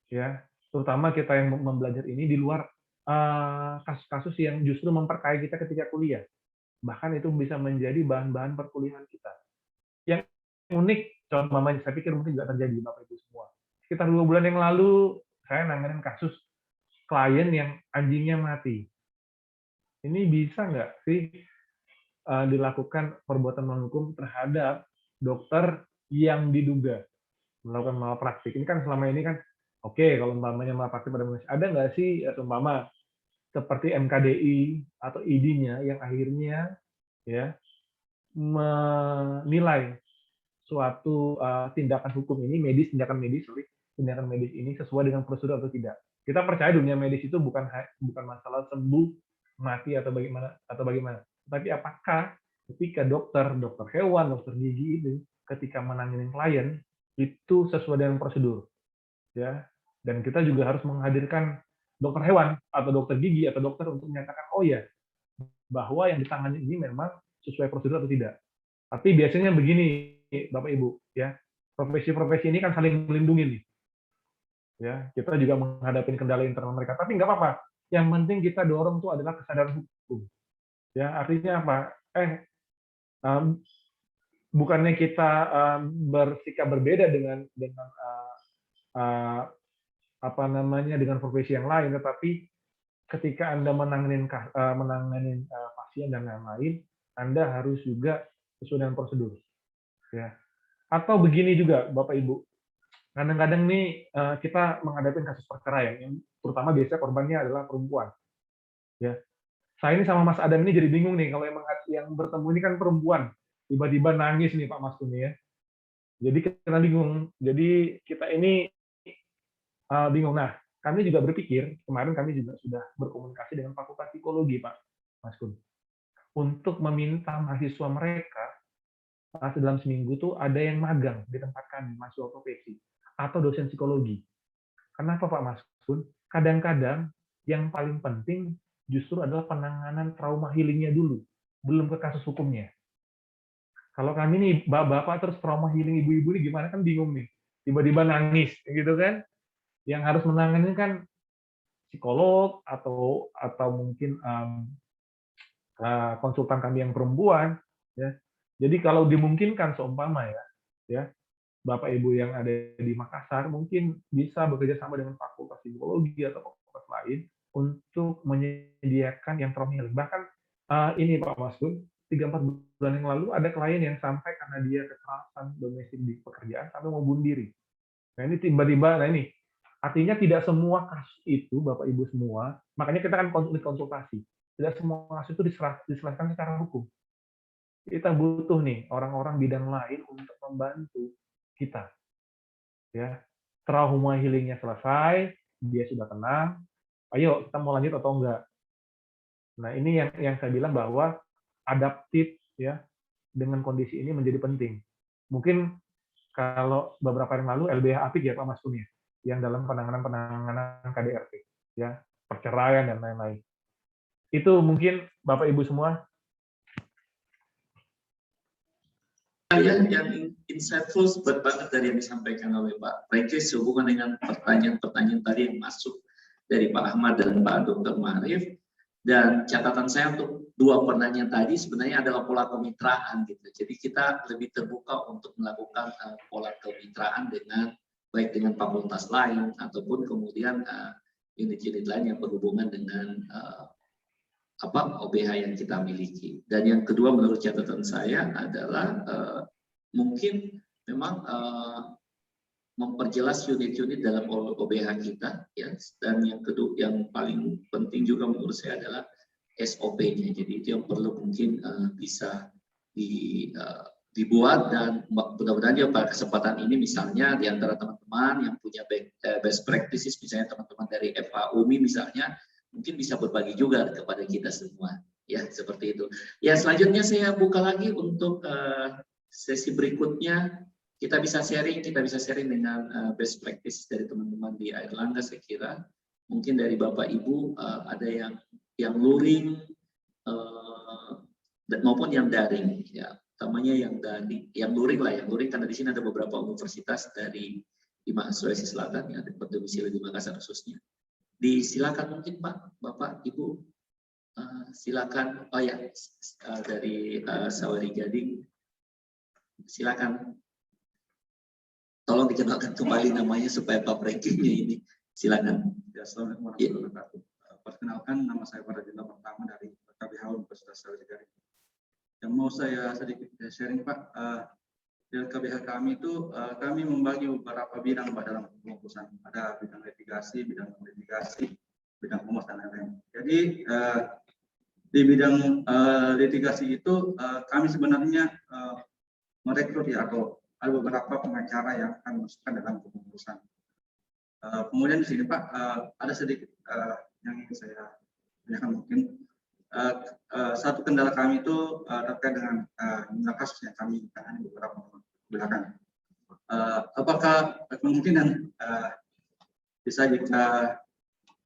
S3: ya, terutama kita yang membelajar ini di luar kasus-kasus yang justru memperkaya kita ketika kuliah. Bahkan itu bisa menjadi bahan-bahan perkuliahan kita. Yang unik, contohnya saya pikir mungkin juga terjadi Bapak Ibu semua. Sekitar 2 bulan yang lalu, saya nanganin kasus klien yang anjingnya mati. Ini bisa nggak sih dilakukan perbuatan melawan hukum terhadap dokter yang diduga melakukan malpraktik? Ini kan selama ini kan, oke, kalau umpamanya malpraktik pada manusia, ada nggak sih umpama seperti MKDI atau ID-nya yang akhirnya ya menilai suatu tindakan hukum ini tindakan medis ini sesuai dengan prosedur atau tidak. Kita percaya dunia medis itu bukan masalah sembuh, mati atau bagaimana. Tapi apakah ketika dokter hewan, dokter gigi itu ketika menangani klien itu sesuai dengan prosedur, ya. Dan kita juga harus menghadirkan dokter hewan atau dokter gigi atau dokter untuk menyatakan oh ya bahwa yang ditangani ini memang sesuai prosedur atau tidak. Tapi biasanya begini Bapak Ibu, ya, profesi-profesi ini kan saling melindungi nih. Ya, kita juga menghadapi kendala internal mereka, tapi nggak apa-apa. Yang penting kita dorong itu adalah kesadaran hukum. Ya, artinya apa? Bukannya kita bersikap berbeda dengan dengan profesi yang lain, tetapi ketika Anda menangani pasien dan lain-lain, Anda harus juga sesuai dengan prosedur. Ya. Atau begini juga, Bapak Ibu, kadang-kadang nih kita menghadapi kasus perceraian, yang terutama biasanya korbannya adalah perempuan. Ya, saya ini sama Mas Adam ini jadi bingung nih kalau yang bertemu ini kan perempuan, tiba-tiba nangis nih Pak Mas Kuni ya. Jadi kita bingung. Jadi kita ini bingung. Nah, kami juga berpikir kemarin kami juga sudah berkomunikasi dengan Fakultas Psikologi Pak Mas Kun untuk meminta mahasiswa mereka dalam seminggu tuh ada yang magang di tempat kami, mahasiswa profesi atau dosen psikologi. Kenapa Pak Mas Kun? Kadang-kadang yang paling penting justru adalah penanganan trauma healingnya dulu, belum ke kasus hukumnya. Kalau kami nih bapak terus trauma healing ibu-ibu ini gimana kan bingung nih, tiba-tiba nangis, gitu kan? Yang harus menangani kan psikolog atau mungkin konsultan kami yang perempuan, ya. Jadi kalau dimungkinkan seumpama ya Bapak Ibu yang ada di Makassar mungkin bisa bekerja sama dengan Fakultas Psikologi atau fakultas lain untuk menyediakan yang trauma healing. Bahkan ini Pak Masud, 3-4 bulan yang lalu ada klien yang sampai karena dia kekerasan domestik di pekerjaan sampai mau bunuh diri. Nah ini tiba-tiba, ini artinya tidak semua kasus itu Bapak Ibu semua, makanya kita kan konsultasi. Tidak semua kasus itu diselesaikan secara hukum. Kita butuh nih orang-orang bidang lain untuk membantu kita. Ya, trauma healingnya selesai, dia sudah tenang. Ayo kita mau lanjut atau enggak? Nah ini yang saya bilang bahwa adaptif ya dengan kondisi ini menjadi penting. Mungkin kalau beberapa hari lalu LBH Apik ya Pak Mas Kun ya, yang dalam penanganan KDRT ya, perceraian dan lain-lain. Itu mungkin Bapak Ibu semua.
S4: yang insightful banget dari yang disampaikan oleh Pak Franky sehubungan dengan pertanyaan-pertanyaan tadi yang masuk dari Pak Ahmad dan Pak Dr. Marif. Dan catatan saya untuk dua pertanyaan tadi sebenarnya adalah pola kemitraan gitu. Jadi kita lebih terbuka untuk melakukan pola kemitraan dengan baik dengan fakultas lain ataupun kemudian unit-unit lain yang berhubungan dengan OBH yang kita miliki. Dan yang kedua menurut catatan saya adalah mungkin memang memperjelas unit-unit dalam OBH kita, ya. Dan yang kedua, yang paling penting juga menurut saya adalah SOP-nya. Jadi itu yang perlu mungkin bisa dibuat, dan mudah-mudahan juga pada kesempatan ini misalnya di antara teman-teman yang punya best practices, misalnya teman-teman dari FH UMI misalnya, mungkin bisa berbagi juga kepada kita semua, ya seperti itu. Ya selanjutnya saya buka lagi untuk sesi berikutnya. Kita bisa sharing dengan best practice dari teman-teman di Airlangga. Saya kira mungkin dari Bapak Ibu ada yang luring maupun yang daring, ya utamanya yang luring karena di sini ada beberapa universitas di Sulawesi Selatan yang ada berdomisili di Makassar khususnya. Disilakan mungkin Pak, Bapak, Ibu, silakan. Oh ya, dari Sawari Gading, silakan. Tolong dikenalkan kembali namanya supaya Pak Franky-nya ini. Silakan.
S8: Ya, Assalamualaikum warahmatullahi wabarakatuh. Perkenalkan, nama saya Para Jenderal pertama dari KBH Universitas Sulawesi Gading. Yang mau saya sedikit sharing Pak, di KBH kami itu kami membagi beberapa bidang Pak dalam pengukusan. Ada bidang litigasi, bidang litigasi, bidang humas dan lain-lain. Jadi di bidang litigasi itu kami sebenarnya merekrut ya, atau ada beberapa pengacara yang akan masukkan dalam kepengurusan. Kemudian di sini Pak, ada sedikit yang ingin saya tanyakan mungkin. Satu kendala kami itu terkait dengan kasus yang kami tangani beberapa belakang. Apakah kemungkinan bisa jika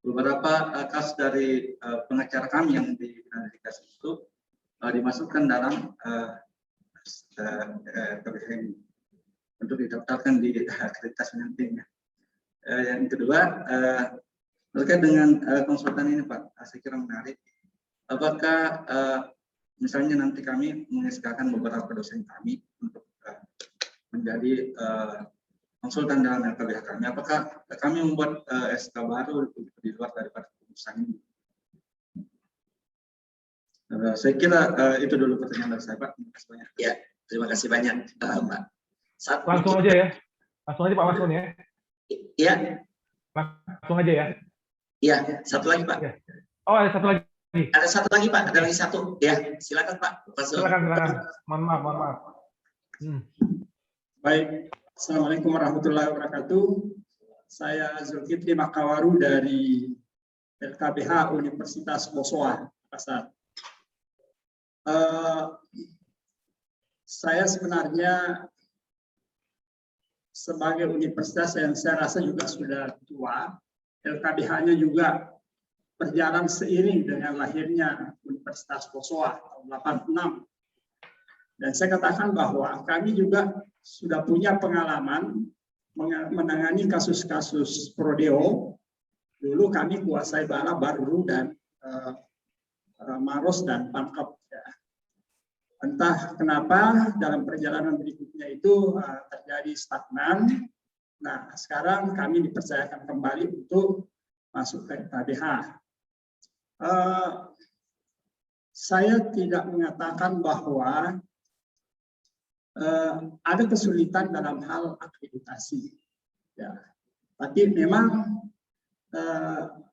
S8: beberapa kasus dari pengacara kami yang di litigasi itu dimasukkan dalam KBH ini untuk didaftarkan di akreditasi nantinya. Yang kedua, terkait dengan konsultan ini Pak, saya kira menarik. Apakah misalnya nanti kami mengesahkan beberapa dosen kami untuk menjadi konsultan dalam KBH kami, apakah kami membuat SK baru di luar daripada keputusan ini? Saya kira itu dulu pertanyaan dari saya Pak. Terima kasih banyak.
S4: Ya, terima kasih banyak Pak.
S3: Langsung aja ya. Langsung aja Pak Maskun ya.
S4: Iya.
S3: Langsung aja ya.
S4: Iya, satu lagi Pak.
S3: Ya. Oh, ada satu lagi.
S4: Ada satu lagi Pak, ada lagi satu. Ya, silakan Pak.
S3: Silakan. Mohon maaf.
S9: Baik, Assalamualaikum warahmatullahi wabarakatuh. Saya Zulkifli Makawaru dari LKBH Universitas Bosowa, Makassar. Saya sebenarnya sebagai universitas yang saya rasa juga sudah tua, LKBH-nya juga berjalan seiring dengan lahirnya Universitas Bosowa tahun 86. Dan saya katakan bahwa kami juga sudah punya pengalaman menangani kasus-kasus prodeo. Dulu kami kuasai bala, baru dan maros dan pangkep. Ya. Entah kenapa dalam perjalanan berikutnya itu terjadi stagnan. Nah, sekarang kami dipercayakan kembali untuk masuk ke KBH. Saya tidak mengatakan bahwa ada kesulitan dalam hal akreditasi. Ya. Tapi memang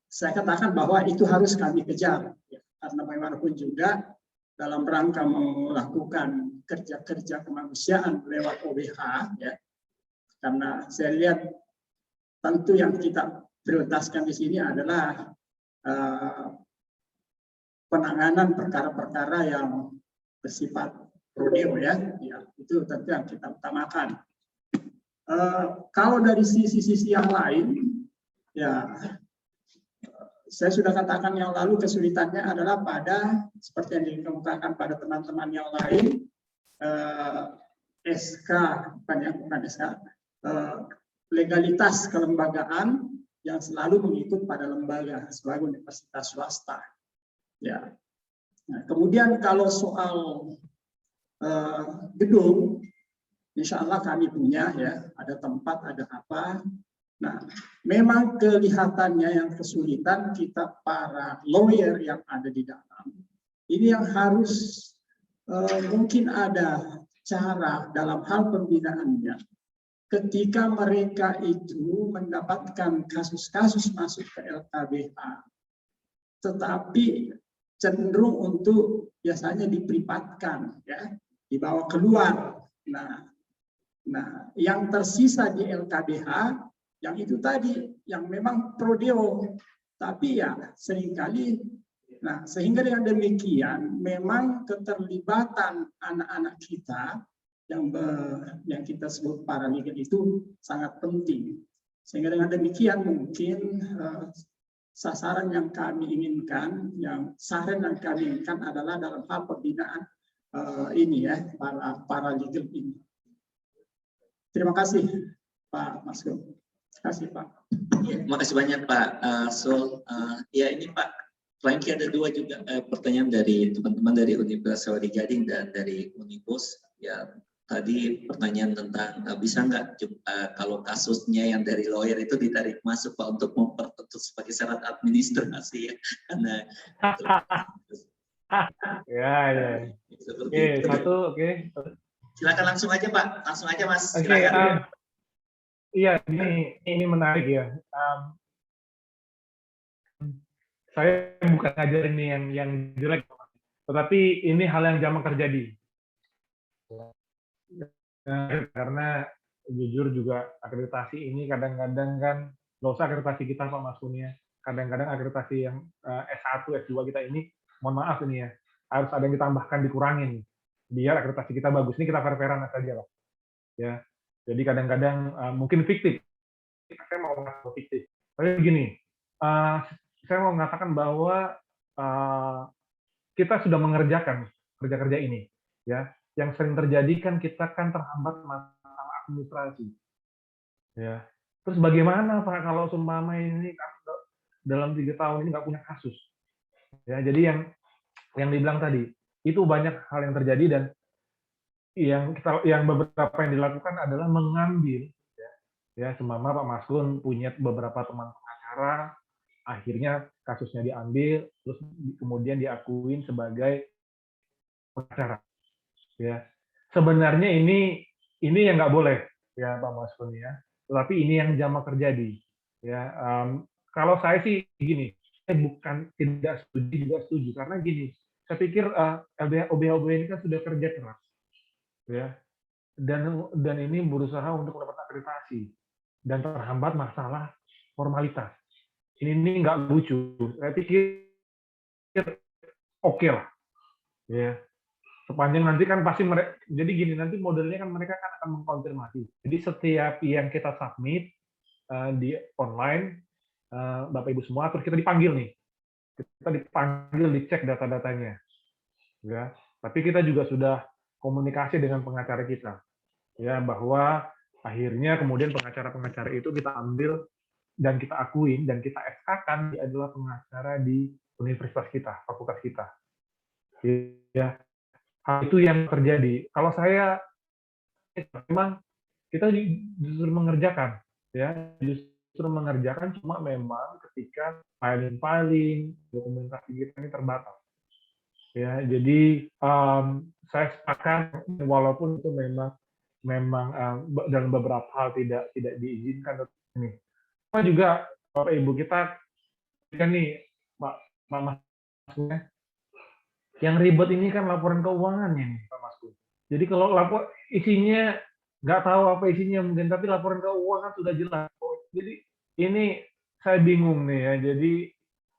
S9: saya katakan bahwa itu harus kami kejar. Ya. Karena bagaimanapun juga dalam rangka melakukan kerja-kerja kemanusiaan lewat OBH, ya, karena saya lihat tentu yang kita prioritaskan di sini adalah penanganan perkara-perkara yang bersifat prodeo, ya, itu tentu yang kita utamakan. Kalau dari sisi-sisi yang lain, ya. Saya sudah katakan yang lalu kesulitannya adalah pada seperti yang dikemukakan pada teman-teman yang lain, SK, bukan SK, legalitas kelembagaan yang selalu mengikut pada lembaga sebagai universitas swasta. Ya. Nah, kemudian kalau soal gedung, insya Allah kami punya ya, ada tempat, ada apa. Nah, memang kelihatannya yang kesulitan kita para lawyer yang ada di dalam, ini yang harus mungkin ada cara dalam hal pembinaannya. Ketika mereka itu mendapatkan kasus-kasus masuk ke LKBH, tetapi cenderung untuk biasanya diprivatkan, ya, dibawa keluar. Nah, yang tersisa di LKBH, yang itu tadi, yang memang pro deo, tapi ya seringkali, nah sehingga dengan demikian, memang keterlibatan anak-anak kita yang kita sebut paralegal itu sangat penting. Sehingga dengan demikian mungkin sasaran yang kami inginkan, saran yang kami inginkan adalah dalam hal pembinaan ini ya, para legal ini. Terima kasih Pak Maskur. Terima kasih Pak.
S4: Ya, terima kasih banyak Pak Sul. Ya ini Pak Franky, ada dua juga pertanyaan dari teman-teman dari Universitas Saudi Gading dan dari Unibus. Ya, tadi pertanyaan tentang bisa nggak kalau kasusnya yang dari lawyer itu ditarik masuk Pak untuk mempertentu sebagai syarat administrasi ya, karena
S3: ya.
S4: Seperti
S3: Oke,
S4: itu.
S3: satu, oke.
S4: Silakan langsung aja Pak, langsung aja Mas.
S3: Oke,
S4: Silakan.
S3: iya ini menarik ya. Saya bukan ngajarin ini yang jelek, tetapi ini hal yang jamak terjadi. Karena jujur juga akreditasi ini kadang-kadang kan, nggak usah akreditasi kita Pak Mas Kun ya, kadang-kadang akreditasi yang S1, S2 kita ini, mohon maaf ini ya, harus ada yang ditambahkan, dikurangin, biar akreditasi kita bagus. Ini kita fair-fairan saja lah. Ya, jadi kadang-kadang mungkin fiktif, saya mau mengatakan fiktif, tapi begini, saya mau mengatakan bahwa kita sudah mengerjakan kerja-kerja ini, ya. Yang sering terjadi kan kita kan terhambat masalah administrasi, ya. Terus bagaimana Pak kalau seumpama ini kan dalam 3 tahun ini nggak punya kasus, ya. Jadi yang dibilang tadi itu banyak hal yang terjadi, dan yang beberapa yang dilakukan adalah mengambil, ya seumpama Pak Maskun punya beberapa teman pengacara, akhirnya kasusnya diambil, terus kemudian diakuin sebagai pengacara. Ya, sebenarnya ini yang nggak boleh ya Pak Maskun ya, tetapi ini yang jamak terjadi. Ya, kalau saya sih gini, saya bukan tidak setuju, juga setuju, karena gini, saya pikir OBH ini kan sudah kerja keras, ya, dan ini berusaha untuk mendapat akreditasi dan terhambat masalah formalitas. Ini nggak lucu. Saya pikir oke lah, ya. Sepanjang nanti kan pasti mereka, jadi gini, nanti modelnya kan mereka kan akan mengkonfirmasi. Jadi setiap yang kita submit di online, Bapak Ibu semua, terus kita dipanggil nih, kita dipanggil, dicek data-datanya, ya. Tapi kita juga sudah komunikasi dengan pengacara kita, ya, bahwa akhirnya kemudian pengacara-pengacara itu kita ambil dan kita akuin dan kita SK-kan dia adalah pengacara di universitas kita, fakultas kita, ya. Hal itu yang terjadi. Kalau saya memang kita justru mengerjakan, ya, justru mengerjakan, cuma memang ketika filing dokumentasi kita ini terbatas, ya. Jadi saya sepakat walaupun itu memang dalam beberapa hal tidak diizinkan ini. Apa juga Bapak Ibu kita kan nih Pak Mas, yang ribet ini kan laporan keuangannya nih Pak Mas. Jadi kalau lapor isinya nggak tahu apa isinya mungkin, tapi laporan keuangan sudah jelas. Jadi ini saya bingung nih ya. Jadi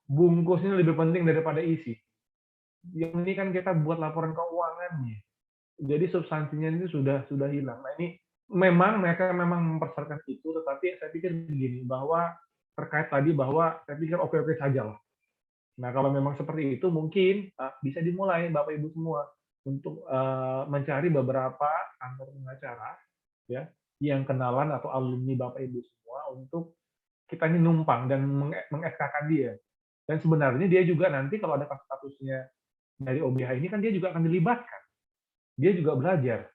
S3: bungkusnya lebih penting daripada isi. Yang ini kan kita buat laporan keuangannya. Jadi substansinya ini sudah hilang. Nah ini memang mereka mempersyaratkan itu, tetapi saya pikir begini, bahwa terkait tadi bahwa saya pikir oke-oke saja lah. Nah, kalau memang seperti itu mungkin bisa dimulai Bapak Ibu semua. untuk mencari beberapa kantor pengacara ya yang kenalan atau alumni Bapak Ibu semua untuk kita ini numpang dan meng-FK-kan dia. Dan sebenarnya dia juga nanti kalau ada kasusnya dari OBH ini kan dia juga akan dilibatkan. Dia juga belajar.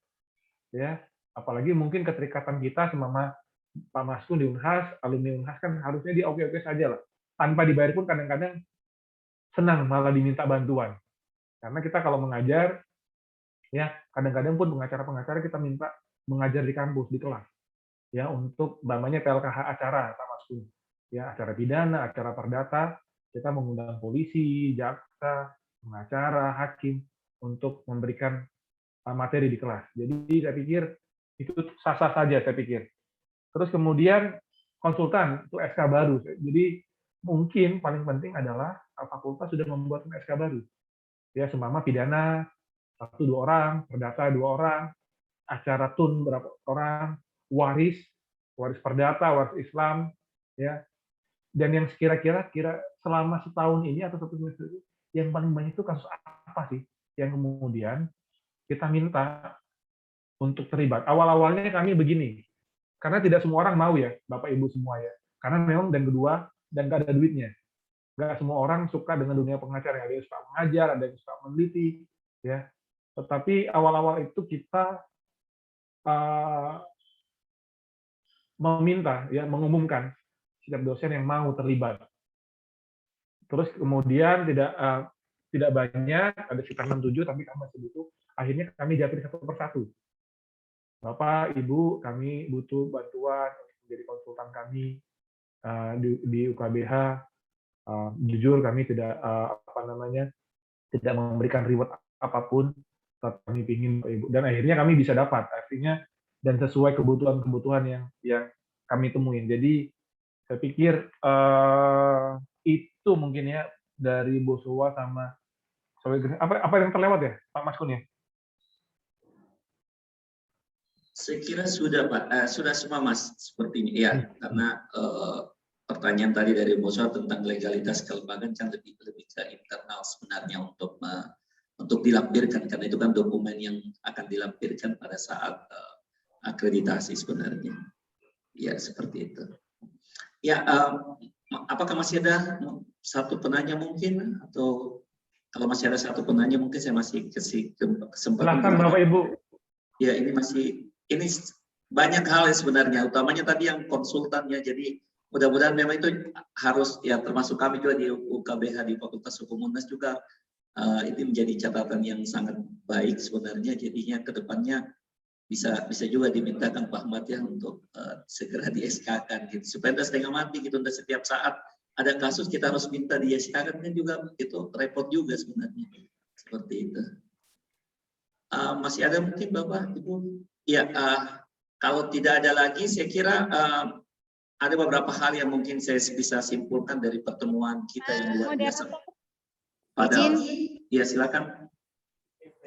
S3: Ya, apalagi mungkin keterikatan kita sama Pak Maskun di Unhas, alumni Unhas kan harusnya dia oke-oke saja lah. Tanpa dibayar pun kadang-kadang senang malah diminta bantuan. Karena kita kalau mengajar, ya kadang-kadang pun pengacara-pengacara kita minta mengajar di kampus, di kelas. Ya, untuk namanya PLKH acara, Pak Maskun. Ya, acara pidana, acara perdata, kita mengundang polisi, jaksa, pengacara, hakim untuk memberikan materi di kelas. Jadi saya pikir itu sah-sah saja saya pikir. Terus kemudian konsultan itu SK baru. Jadi mungkin paling penting adalah fakultas sudah membuat SK baru. Ya, seumpama pidana 1-2 orang, perdata 2 orang, acara tun berapa orang, waris perdata, waris Islam, ya. Dan yang kira-kira selama setahun ini atau 1 semester ini yang paling banyak itu kasus apa sih yang kemudian kita minta untuk terlibat. Awal-awalnya kami begini, karena tidak semua orang mau ya, Bapak Ibu semua ya. Karena memang dan kedua, dan nggak ada duitnya. Nggak semua orang suka dengan dunia pengacara. Ada yang suka mengajar, ada yang suka meneliti. Ya. Tetapi awal-awal itu kita meminta, ya, mengumumkan setiap dosen yang mau terlibat. Terus kemudian tidak banyak, ada sekitar 6-7, tapi kami masih butuh. Akhirnya kami japri satu persatu. Bapak, Ibu, kami butuh bantuan menjadi konsultan kami di UKBH. Jujur kami tidak tidak memberikan reward apapun, tapi kami ingin Ibu. Dan akhirnya kami bisa dapat, artinya dan sesuai kebutuhan-kebutuhan yang kami temuin. Jadi saya pikir itu mungkin ya dari Bosowa sama apa yang terlewat ya, Pak Maskun ya?
S4: Saya kira sudah Pak, sudah semua Mas sepertinya ya, karena pertanyaan tadi dari Bosowa tentang legalitas kelembagaan kan lebih ke internal sebenarnya untuk dilampirkan, karena itu kan dokumen yang akan dilampirkan pada saat akreditasi sebenarnya. Ya seperti itu. Ya, apakah masih ada satu penanya mungkin, atau kalau masih ada satu penanya mungkin saya masih kasih kesempatan.
S3: Silakan Bapak Ibu.
S4: Ya ini banyak hal yang sebenarnya, utamanya tadi yang konsultannya. Jadi mudah-mudahan memang itu harus ya, termasuk kami juga di UKBH di Fakultas Hukum Unhas juga ini menjadi catatan yang sangat baik sebenarnya. Jadinya ke depannya bisa juga dimintakan Pak Ahmad ya untuk segera di-SK-kan gitu, supaya tidak setengah mati gitu. Untuk setiap saat ada kasus kita harus minta di-SK-kan kan juga itu repot juga sebenarnya, seperti itu. Masih ada mungkin Bapak Ibu? Ya, kalau tidak ada lagi saya kira ada beberapa hal yang mungkin saya bisa simpulkan dari pertemuan kita yang luar biasa. Padahal, ya silakan.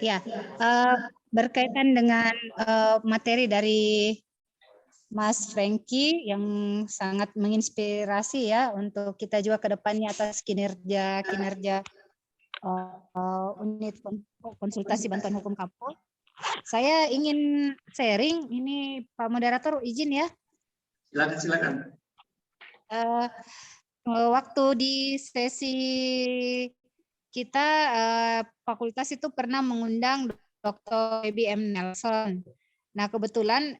S10: Ya, berkaitan dengan materi dari Mas Franky yang sangat menginspirasi ya untuk kita juga ke depannya atas kinerja unit konsultasi bantuan hukum kampus. Saya ingin sharing ini Pak Moderator izin ya.
S4: Silakan.
S10: Waktu di sesi kita fakultas itu pernah mengundang Dr. Feby M. Nelson. Nah kebetulan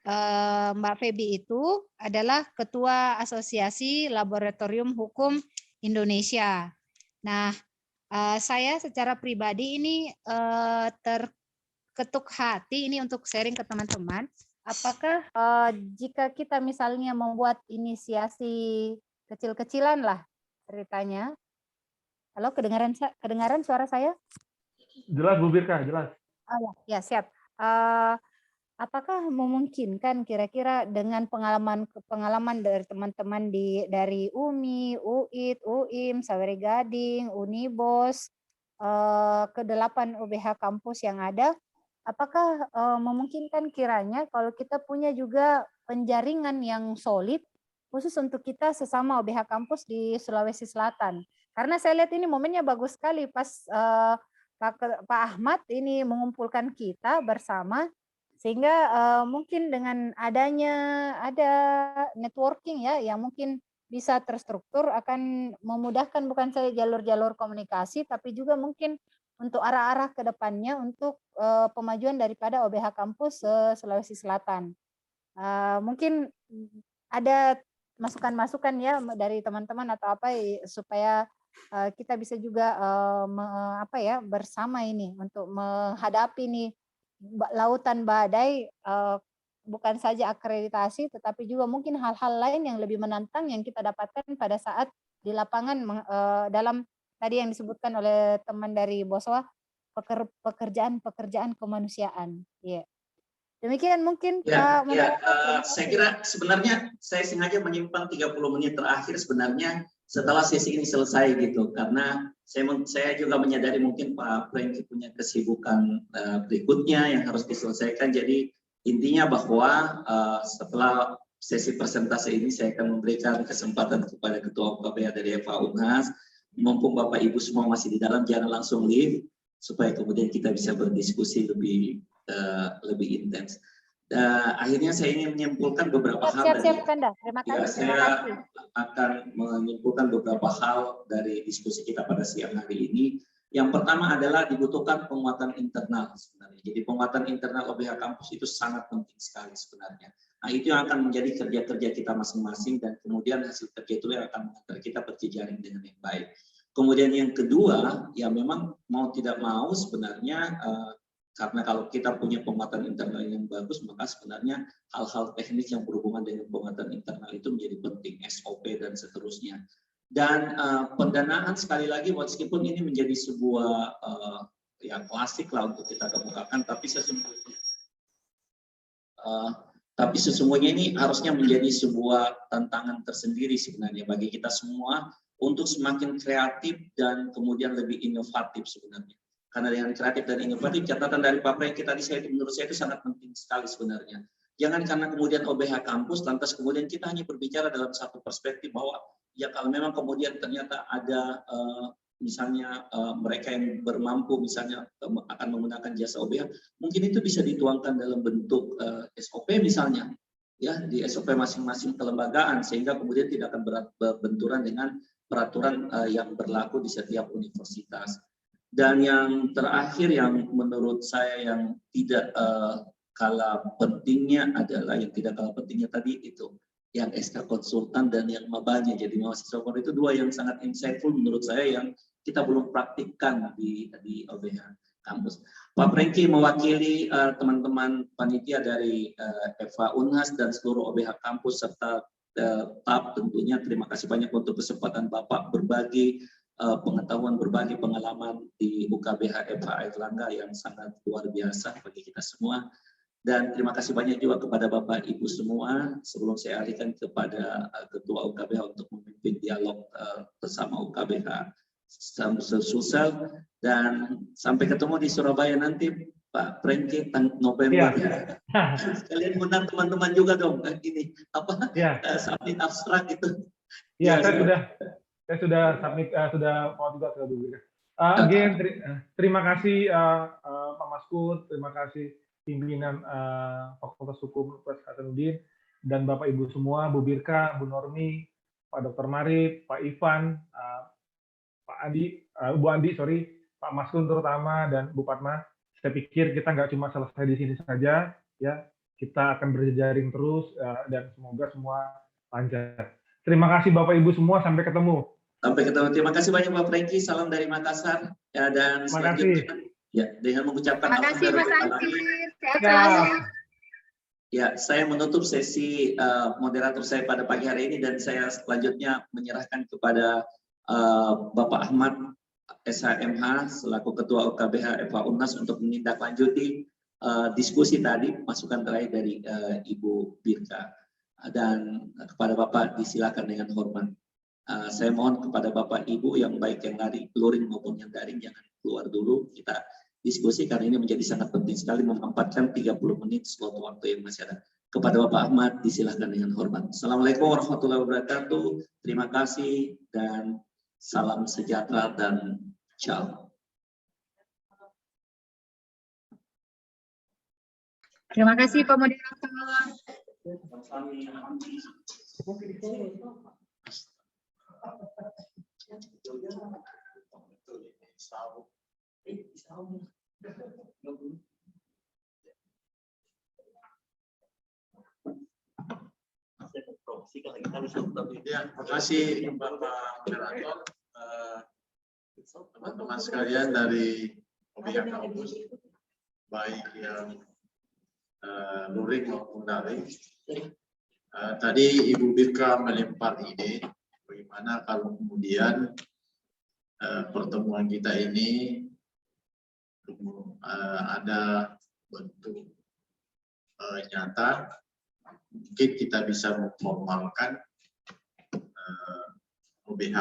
S10: Mbak Feby itu adalah Ketua Asosiasi Laboratorium Hukum Indonesia. Nah saya secara pribadi ini terketuk hati ini untuk sharing ke teman-teman. Apakah jika kita misalnya membuat inisiasi kecil-kecilan lah ceritanya. Halo, kedengaran suara saya?
S3: Jelas Bu Birka, jelas.
S10: Oh, ya siap. Apakah memungkinkan kira-kira dengan pengalaman dari teman-teman dari UMI, UIT, UIM, Sawery Gading, Unibos, ke-8 UBH kampus yang ada, apakah memungkinkan kiranya kalau kita punya juga penjaringan yang solid khusus untuk kita sesama UBH kampus di Sulawesi Selatan? Karena saya lihat ini momennya bagus sekali pas Pak Ahmad ini mengumpulkan kita bersama sehingga mungkin dengan ada networking ya yang mungkin bisa terstruktur akan memudahkan bukan saja jalur-jalur komunikasi tapi juga mungkin untuk arah-arah ke depannya untuk pemajuan daripada OBH kampus Sulawesi Selatan. Mungkin ada masukan-masukan ya dari teman-teman atau apa supaya kita bisa juga bersama ini untuk menghadapi nih lautan badai, bukan saja akreditasi tetapi juga mungkin hal-hal lain yang lebih menantang yang kita dapatkan pada saat di lapangan dalam tadi yang disebutkan oleh teman dari Boswa, pekerjaan kemanusiaan. Yeah. Demikian mungkin Pak Moderator.
S4: Saya kira sebenarnya saya sengaja menyimpan 30 menit terakhir sebenarnya setelah sesi ini selesai gitu, karena saya juga menyadari mungkin Pak Franky punya kesibukan berikutnya yang harus diselesaikan. Jadi intinya bahwa setelah sesi presentasi ini saya akan memberikan kesempatan kepada Ketua UKBH dari FH Unhas, mumpung Bapak Ibu semua masih di dalam, jangan langsung leave supaya kemudian kita bisa berdiskusi lebih intens. Akhirnya saya ingin menyimpulkan beberapa hal.
S10: Siap, Kanda. Terima kasih.
S4: Saya akan menyimpulkan beberapa hal dari diskusi kita pada siang hari ini. Yang pertama adalah dibutuhkan penguatan internal sebenarnya. Jadi penguatan internal OBH kampus itu sangat penting sekali sebenarnya. Nah, itu yang akan menjadi kerja-kerja kita masing-masing dan kemudian hasil kerja itu yang akan mengantar kita berjejaring dengan yang baik. Kemudian yang kedua, ya memang mau tidak mau sebenarnya karena kalau kita punya penguatan internal yang bagus, maka sebenarnya hal-hal teknis yang berhubungan dengan penguatan internal itu menjadi penting, SOP dan seterusnya. Dan pendanaan sekali lagi, meskipun ini menjadi sebuah yang klasik lah untuk kita kemukakan, tapi sesungguhnya ini harusnya menjadi sebuah tantangan tersendiri sebenarnya bagi kita semua untuk semakin kreatif dan kemudian lebih inovatif sebenarnya. Karena dengan kreatif dan inovatif, catatan dari Pak Franky tadi menurut saya itu sangat penting sekali sebenarnya. Jangan karena kemudian OBH kampus, lantas kemudian kita hanya berbicara dalam satu perspektif bahwa ya kalau memang kemudian ternyata ada misalnya mereka yang bermampu misalnya akan menggunakan jasa OBH, mungkin itu bisa dituangkan dalam bentuk SOP misalnya, ya di SOP masing-masing kelembagaan sehingga kemudian tidak akan berbenturan dengan peraturan yang berlaku di setiap universitas. Dan yang terakhir yang menurut saya yang tidak kalah pentingnya adalah yang tidak kalah pentingnya tadi itu yang SK konsultan dan yang mabanya jadi mahasiswa baru, itu dua yang sangat insightful menurut saya yang kita belum praktikkan di OBH kampus. Pak Franky mewakili teman-teman panitia dari FH Unhas dan seluruh OBH kampus serta TAP tentunya terima kasih banyak untuk kesempatan Bapak berbagi pengetahuan, berbagi pengalaman di UKBH FH Airlangga yang sangat luar biasa bagi kita semua. Dan terima kasih banyak juga kepada Bapak Ibu semua. Sebelum saya alihkan kepada Ketua UKBH untuk memimpin dialog bersama UKBH Sulsel, dan sampai ketemu di Surabaya nanti Pak Franky November. Ya. Sekalian undang teman-teman juga dong ini submit abstrak itu.
S3: Ya, saya sudah submit, sudah mau juga ke Bu. Again, terima kasih Pak Maskun, terima kasih pimpinan Fakultas Hukum Universitas Hasanuddin dan Bapak Ibu semua, Bu Birka, Bu Normi, Pak Dr. Marip, Pak Ivan, Pak Andi, Bu Andi, Pak Maskun terutama dan Bu Padma. Saya pikir kita nggak cuma selesai di sini saja, ya kita akan berjejaring terus dan semoga semua lancar. Terima kasih Bapak Ibu semua, sampai ketemu.
S4: Sampai ketemu. Terima kasih banyak Pak Franky, salam dari Makassar. Ya, dan selanjutnya ya dengan mengucapkan
S10: terima kasih Mas Andi, sehat
S3: selalu.
S4: Ya, saya menutup sesi moderator saya pada pagi hari ini dan saya selanjutnya menyerahkan kepada Bapak Ahmad SHMH selaku Ketua UKBH FH Unhas untuk menindaklanjuti diskusi tadi, masukan terakhir dari Ibu Birka. Dan kepada Bapak disilakan dengan hormat. Saya mohon kepada Bapak Ibu yang baik yang luring maupun yang daring jangan keluar dulu, kita diskusi karena ini menjadi sangat penting sekali memanfaatkan 30 menit slot waktu yang masih ada. Kepada Bapak Ahmad disilakan dengan hormat. Assalamualaikum warahmatullahi wabarakatuh. Terima kasih dan salam sejahtera dan ciao.
S10: Terima kasih Pak Moderator.
S6: Ya, terima kasih Bapak Moderator. Teman-teman sekalian dari OBH Kampus, baik yang luring maupun daring. Tadi Ibu Birka melempar ide bagaimana kalau kemudian pertemuan kita ini ada bentuk nyata, mungkin kita bisa memformalkan OBH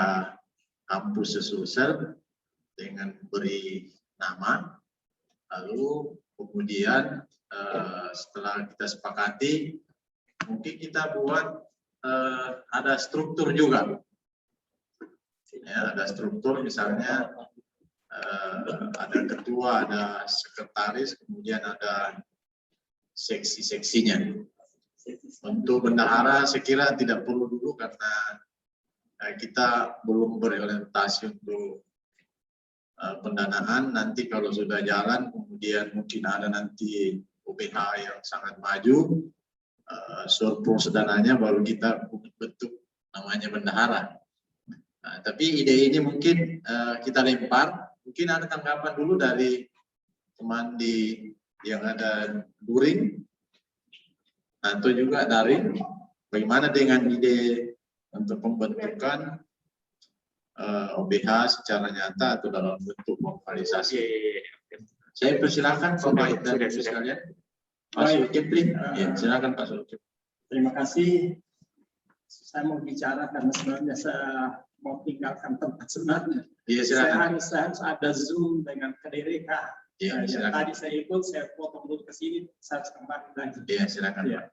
S6: Kampus Sesulsel dengan beri nama, lalu kemudian setelah kita sepakati, mungkin kita buat ada struktur juga. Ya, ada struktur, misalnya ada ketua, ada sekretaris, kemudian ada seksi-seksinya. Untuk bendahara, saya kira tidak perlu dulu karena kita belum berorientasi untuk pendanaan. Nanti kalau sudah jalan, kemudian mungkin ada nanti OBH yang sangat maju, surplus dananya baru kita bentuk namanya bendahara. Nah, tapi ide ini mungkin kita lempar, mungkin ada tanggapan dulu dari teman yang ada luring atau juga daring, bagaimana dengan ide untuk pembentukan OBH secara nyata atau dalam bentuk formalisasi. Saya persilakan Bapak dan Ibu sekalian. Pak Zulkifli, ya, silakan Pak Zulkifli.
S9: Terima kasih. Saya mau bicara karena sebenarnya saya mau tinggalkan tempat sebenarnya.
S6: Iya, silakan.
S9: Saya harus ada Zoom dengan KDRK.
S6: Iya, silakan.
S9: Tadi saya ikut, saya potong dulu ke sini, saya harus kembali lagi.
S6: Iya, silakan.
S9: Ya.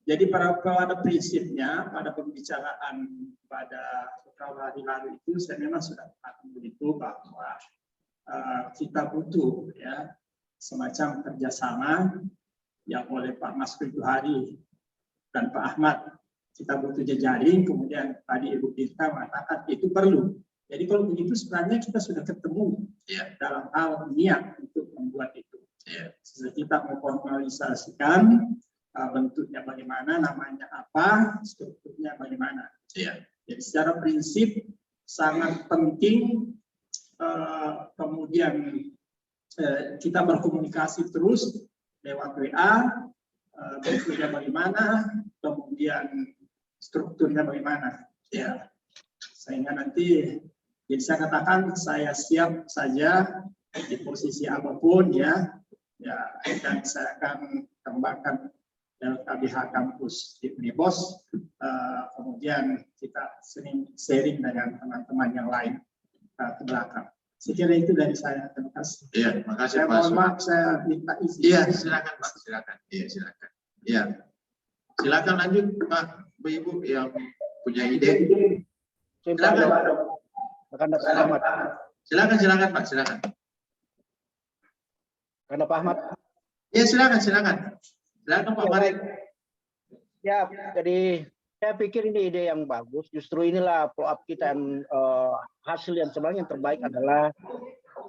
S9: Jadi pada prinsipnya, pada pembicaraan pada beberapa hari lalu itu, saya memang sudah katakan begitu bahwa kita butuh ya semacam kerjasama yang oleh Pak Mas Juhari dan Pak Ahmad. Kita butuh jejaring, kemudian tadi Ibu Birka mengatakan itu perlu. Jadi kalau begitu sebenarnya kita sudah ketemu dalam hal niat untuk membuat itu. Kita memformalisasikan bentuknya bagaimana, namanya apa, strukturnya bagaimana. Jadi secara prinsip sangat penting kemudian kita berkomunikasi terus lewat WA, bentuknya bagaimana, kemudian strukturnya bagaimana. Ya, sehingga nanti, jadi saya katakan saya siap saja di posisi apapun ya, dan saya akan kembangkan LKBH Kampus di Unibos, kemudian kita sering sharing dengan teman-teman yang lain ke belakang. Saya kira itu dari saya. Terima kasih.
S6: Iya, terima kasih Pak.
S9: Mohon maaf, saya minta izin.
S6: Iya, silakan Pak, silakan. Iya, silakan. Iya, silakan lanjut Pak, Ibu yang punya ide. Silakan Pak. Silakan Pak, silakan.
S7: Karena Pak Ahmad.
S6: Iya, silakan. Silakan Pak Marit.
S7: Ya, jadi saya pikir ini ide yang bagus. Justru inilah follow up kita yang hasil yang sebenarnya yang terbaik adalah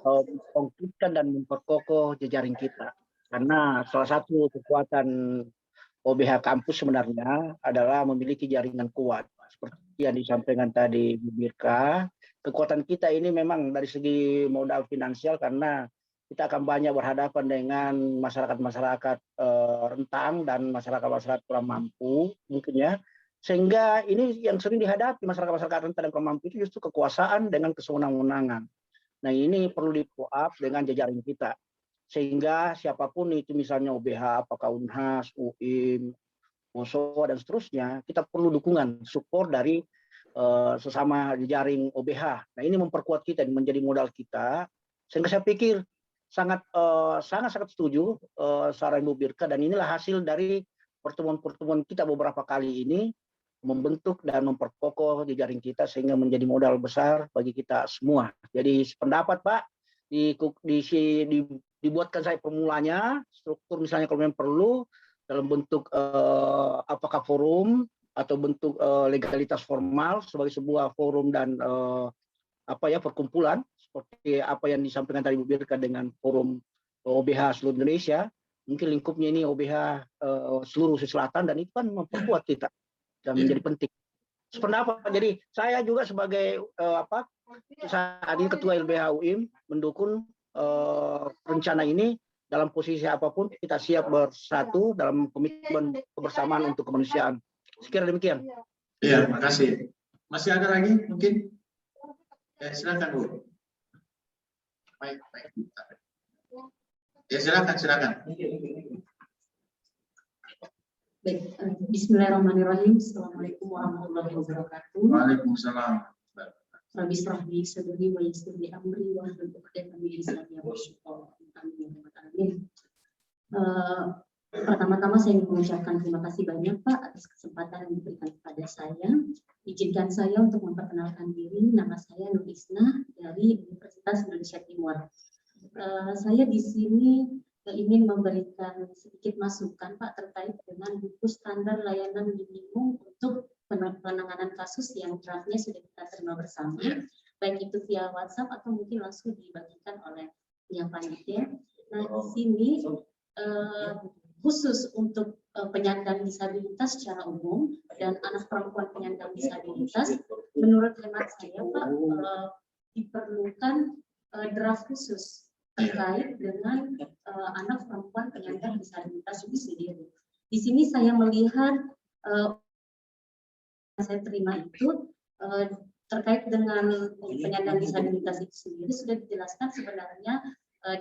S7: mengkonkretkan dan memperkokoh jejaring kita. Karena salah satu kekuatan OBH Kampus sebenarnya adalah memiliki jaringan kuat. Seperti yang disampaikan tadi Bu Birka, kekuatan kita ini memang dari segi modal finansial karena kita akan banyak berhadapan dengan masyarakat-masyarakat rentang dan masyarakat-masyarakat kurang mampu mungkin ya. Sehingga ini yang sering dihadapi masyarakat-masyarakat rentan dan kurang mampu itu justru kekuasaan dengan kesewenang-wenangan. Nah ini perlu di-follow up dengan jejaring kita. Sehingga siapapun itu misalnya OBH, apakah Unhas, UIM, OSO dan seterusnya, kita perlu dukungan, support dari sesama jejaring OBH. Nah ini memperkuat kita, menjadi modal kita. Sehingga saya pikir sangat setuju saran Bu Birka, dan inilah hasil dari pertemuan-pertemuan kita beberapa kali ini membentuk dan memperkokoh jejaring kita sehingga menjadi modal besar bagi kita semua. Jadi sependapat Pak, di dibuatkan saya formulanya, struktur misalnya kalau memang perlu dalam bentuk apakah forum atau bentuk legalitas formal sebagai sebuah forum dan perkumpulan seperti apa yang disampaikan tadi Bu Birka dengan forum OBH seluruh Indonesia, mungkin lingkupnya ini OBH seluruh Sulawesi Selatan, dan itu kan memperkuat kita dan menjadi penting. Sependapat. Jadi saya juga sebagai saat ini Ketua LBH UIM mendukung rencana ini. Dalam posisi apapun kita siap bersatu dalam komitmen kebersamaan untuk kemanusiaan. Sekiranya demikian.
S6: Iya, makasih. Masih ada lagi mungkin? Ya, silakan Bu. Baik. Ya, silakan.
S11: Baik, Bismillahirrahmanirrahim. Assalamualaikum warahmatullahi wabarakatuh.
S6: Waalaikumsalam.
S11: Rabbi shrah li sadri wa yassir li amri wa hlul 'uqdatam min lisani yafqahu qawli. Pertama-tama saya ingin mengucapkan terima kasih banyak Pak atas kesempatan yang diberikan kepada saya. Izinkan saya untuk memperkenalkan diri. Nama saya Nur Isna dari Universitas Indonesia Timur. Saya di sini ingin memberikan sedikit masukan Pak terkait dengan buku standar layanan minimum untuk penanganan kasus yang draftnya sudah kita terima bersama, baik itu via WhatsApp atau mungkin langsung dibagikan oleh yang panitia. Nah, di sini khusus untuk penyandang disabilitas secara umum dan anak perempuan penyandang disabilitas, menurut hemat saya Pak, diperlukan draft khusus terkait dengan anak perempuan penyandang disabilitas itu sendiri. Di sini saya melihat saya terima itu terkait dengan penyandang disabilitas itu sendiri sudah dijelaskan sebenarnya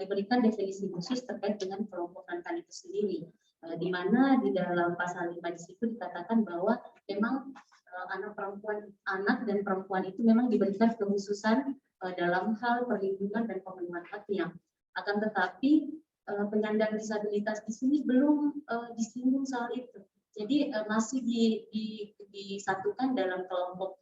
S11: diberikan definisi khusus terkait dengan kelompok rentan itu sendiri, di mana di dalam pasal 5 di situ dikatakan bahwa memang anak dan perempuan itu memang diberikan kekhususan dalam hal perlindungan dan pemenuhan haknya. Akan tetapi penyandang disabilitas di sini belum disinggung soal itu. Jadi masih disatukan dalam kelompok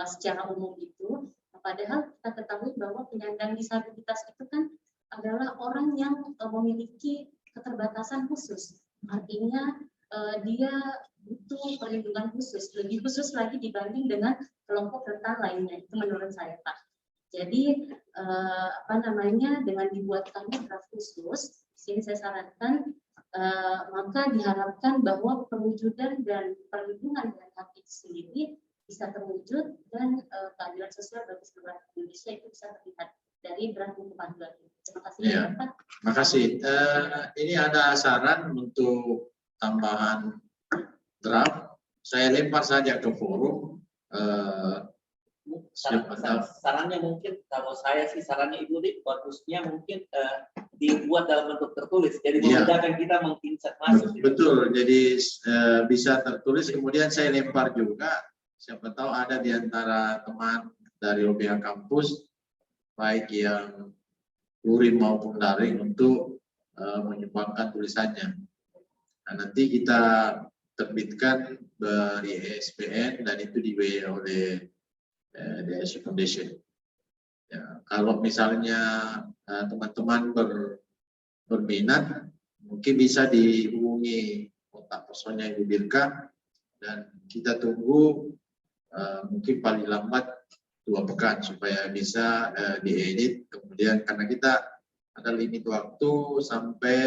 S11: secara umum itu. Padahal kita ketahui bahwa penyandang disabilitas itu kan adalah orang yang memiliki keterbatasan khusus. Artinya dia butuh perlindungan khusus, lebih khusus lagi dibanding dengan kelompok rentan lainnya. Itu menurut saya Pak. Jadi dengan dibuatkannya draft khusus, di sini saya sarankan maka diharapkan bahwa perwujudan dan perlindungan dan hak itu sendiri bisa terwujud dan keadilan sosial bagi seluruh Indonesia itu bisa terlihat dari draft buku panduan ini. Terima kasih
S6: Ya,
S11: Pak.
S6: terima kasih. Ini ada saran untuk tambahan draft. Saya lempar saja ke forum.
S12: Sarannya mungkin kalau saya sih sarannya Ibu Dik, bagusnya mungkin dibuat dalam bentuk tertulis, jadi memudahkan kita menginsert masuk.
S6: Betul, jadi bisa tertulis, kemudian saya lempar juga, siapa tahu ada di antara teman dari OBH kampus, baik yang luring maupun daring untuk menyumbangkan tulisannya. Nah, nanti kita terbitkan dari ESPN dan itu di-WA oleh DSI Foundation. Ya, kalau misalnya teman-teman berminat, mungkin bisa dihubungi kontak personnya Ibu Birka dan kita tunggu mungkin paling lambat 2 pekan supaya bisa diedit. Kemudian karena kita ada limit waktu sampai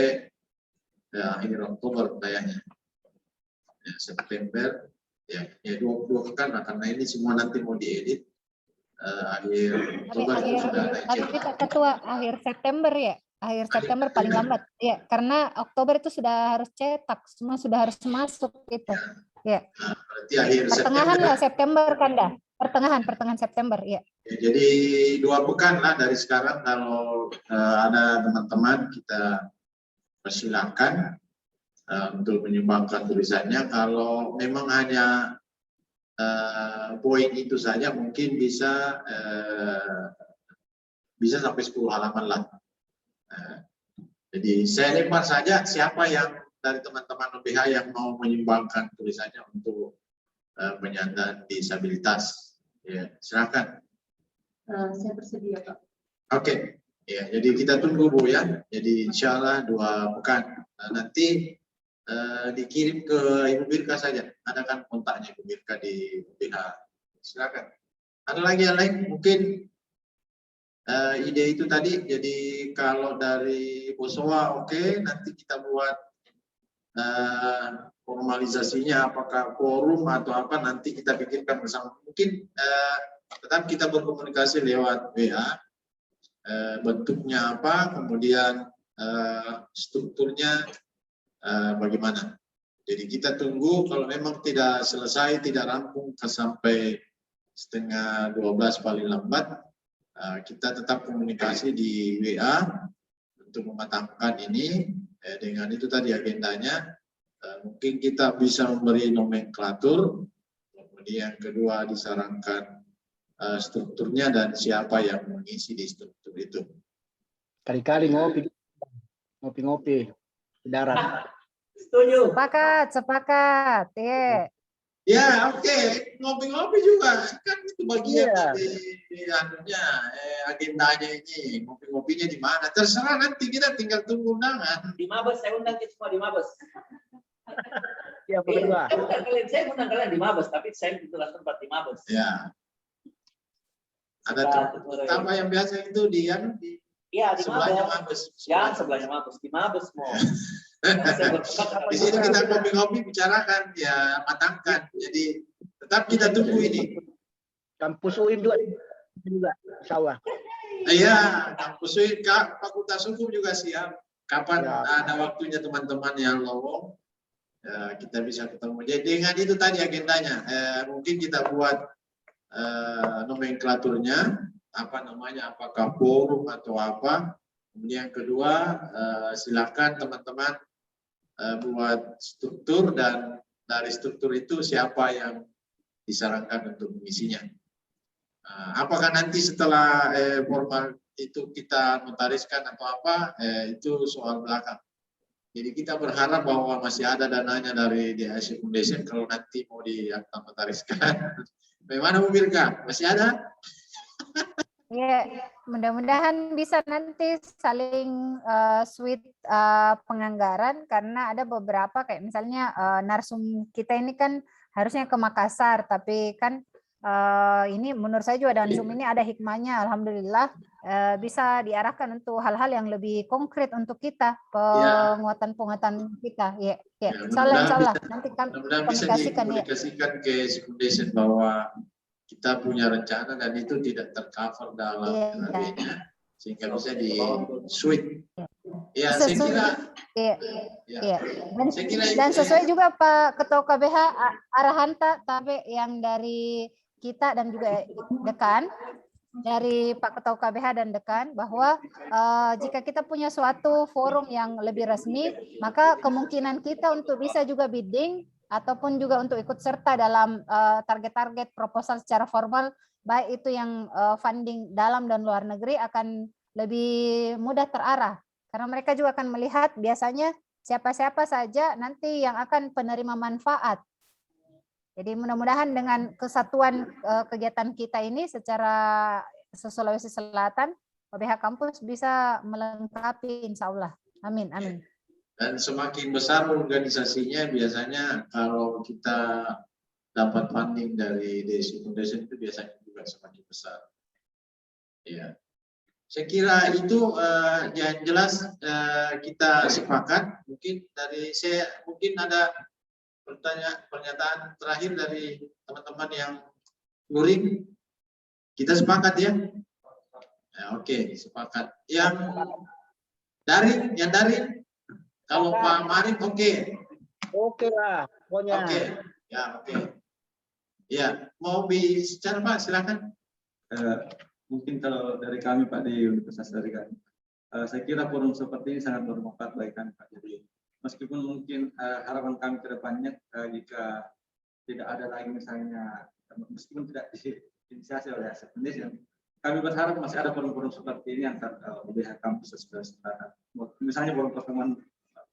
S6: akhir Oktober kayaknya, ya, September. Ya 22 pekan lah, karena ini semua nanti mau diedit akhir Oktober itu sudah ada.
S10: Tapi kita ketua akhir September ya, akhir September paling lambat ya, karena Oktober itu sudah harus cetak, semua sudah harus masuk itu ya.
S6: Nah, berarti akhir
S10: pertengahan lah September kan dah, pertengahan September ya.
S6: Jadi 2 pekan lah dari sekarang. Kalau ada teman-teman, kita persilakan untuk menyumbangkan tulisannya. Kalau memang hanya poin itu saja, mungkin bisa sampai 10 halaman lah. Jadi saya lempar saja siapa yang dari teman-teman OBH yang mau menyumbangkan tulisannya untuk penyandang disabilitas. Ya, silakan.
S11: Saya bersedia Pak.
S6: Oke, Ya, jadi kita tunggu Bu ya. Jadi insya Allah 2 pekan. Nah, nanti dikirim ke Ibu Birka saja. Ada kan kontaknya Ibu Birka di BH. Silakan. Ada lagi yang lain? Mungkin ide itu tadi. Jadi kalau dari Bosowa oke, nanti kita buat formalisasinya apakah forum atau apa nanti kita pikirkan bersama. Mungkin tetap kita berkomunikasi lewat WA. Bentuknya apa, kemudian strukturnya bagaimana. Jadi kita tunggu kalau memang tidak selesai, tidak rampung sampai 11:30 paling lambat, kita tetap komunikasi di WA untuk mematangkan ini. Dengan itu tadi agendanya, mungkin kita bisa memberi nomenklatur, kemudian yang kedua disarankan strukturnya dan siapa yang mengisi di struktur itu.
S7: Kali-kali ngopi-ngopi di darat.
S12: Setuju.
S10: Sepakat. Iya.
S6: Ya, oke. Ngopi-ngopi juga kan itu bagian dari agendanya ini. Ngopi-ngopinya di mana? Terserah, nanti kita tinggal tunggu undangan.
S12: Di Mabes, saya undang kita semua di Mabes.
S7: Ya, berdua.
S12: Saya undang kalian di Mabes, tapi saya jelas tempat di Mabes.
S6: Ya. Ada apa yang biasa itu di
S12: Iya, di
S6: sebelahnya
S12: Mabes.
S6: Mabes.
S12: Ya, sebelahnya Mabes, di Mabes mau.
S6: Di sini kita ngopi-ngopi, bicarakan, ya matangkan. Jadi tetap kita tunggu ini.
S7: Kampus UIM juga sawah.
S6: Iya, kampus UIM, Fakultas Hukum juga siap. Kapan ada waktunya teman-teman yang lowong, kita bisa ketemu. Jadi dengan itu tadi agendanya. Mungkin kita buat nomenklaturnya, apa namanya, apakah forum atau apa. Kemudian yang kedua, silakan teman-teman buat struktur, dan dari struktur itu siapa yang disarankan untuk mengisinya. Apakah nanti setelah formal itu kita notariskan atau apa, itu soal belakang. Jadi kita berharap bahwa masih ada dananya dari DHS Foundation kalau nanti mau diakta notariskan. Bagaimana Bu Birka? Masih ada?
S10: Ya, mudah-mudahan bisa nanti saling sweet penganggaran, karena ada beberapa kayak misalnya narsum kita ini kan harusnya ke Makassar, tapi kan ini menurut saya juga narsum ini ada hikmahnya, alhamdulillah bisa diarahkan untuk hal-hal yang lebih konkret untuk kita, penguatan kita. Ya, insyaallah nanti kami
S6: komunikasikan ke Foundation bahwa kita punya rencana dan itu tidak tercover dalam LHB-nya, sehingga bisa di switch. Ya, saya kira.
S10: Dan sesuai juga Pak Ketua KBH arahan tapi yang dari kita dan juga dekan, dari Pak Ketua KBH dan dekan, bahwa jika kita punya suatu forum yang lebih resmi, maka kemungkinan kita untuk bisa juga bidding ataupun juga untuk ikut serta dalam target-target proposal secara formal, baik itu yang funding dalam dan luar negeri, akan lebih mudah terarah. Karena mereka juga akan melihat biasanya siapa-siapa saja nanti yang akan penerima manfaat. Jadi mudah-mudahan dengan kesatuan kegiatan kita ini secara Sulawesi Selatan, PBH Kampus bisa melengkapi, insya Allah. Amin, amin.
S6: Dan semakin besar organisasinya, biasanya kalau kita dapat funding dari DHS Foundation itu biasanya juga semakin besar. Ya, saya kira itu yang jelas kita sepakat. Mungkin dari saya, mungkin ada pernyataan terakhir dari teman-teman yang luring. Kita sepakat ya? Oke, sepakat. Yang daring. Kalau Pak Marin oke.
S7: Oke lah, pokoknya.
S6: Oke. Ya, oke. Ya, mau bicara Pak, silakan.
S8: Mungkin kalau dari kami Pak di Universitas dari kami, saya kira forum seperti ini sangat bermanfaat bagi kami Pak. Jadi meskipun mungkin harapan kami ke depannya jika tidak ada lagi misalnya, meskipun tidak diinisiasi oleh DHS Foundation, kami berharap masih ada forum-forum seperti ini antar UBH kampus dan Sulawesi Selatan. Misalnya forum pertemuan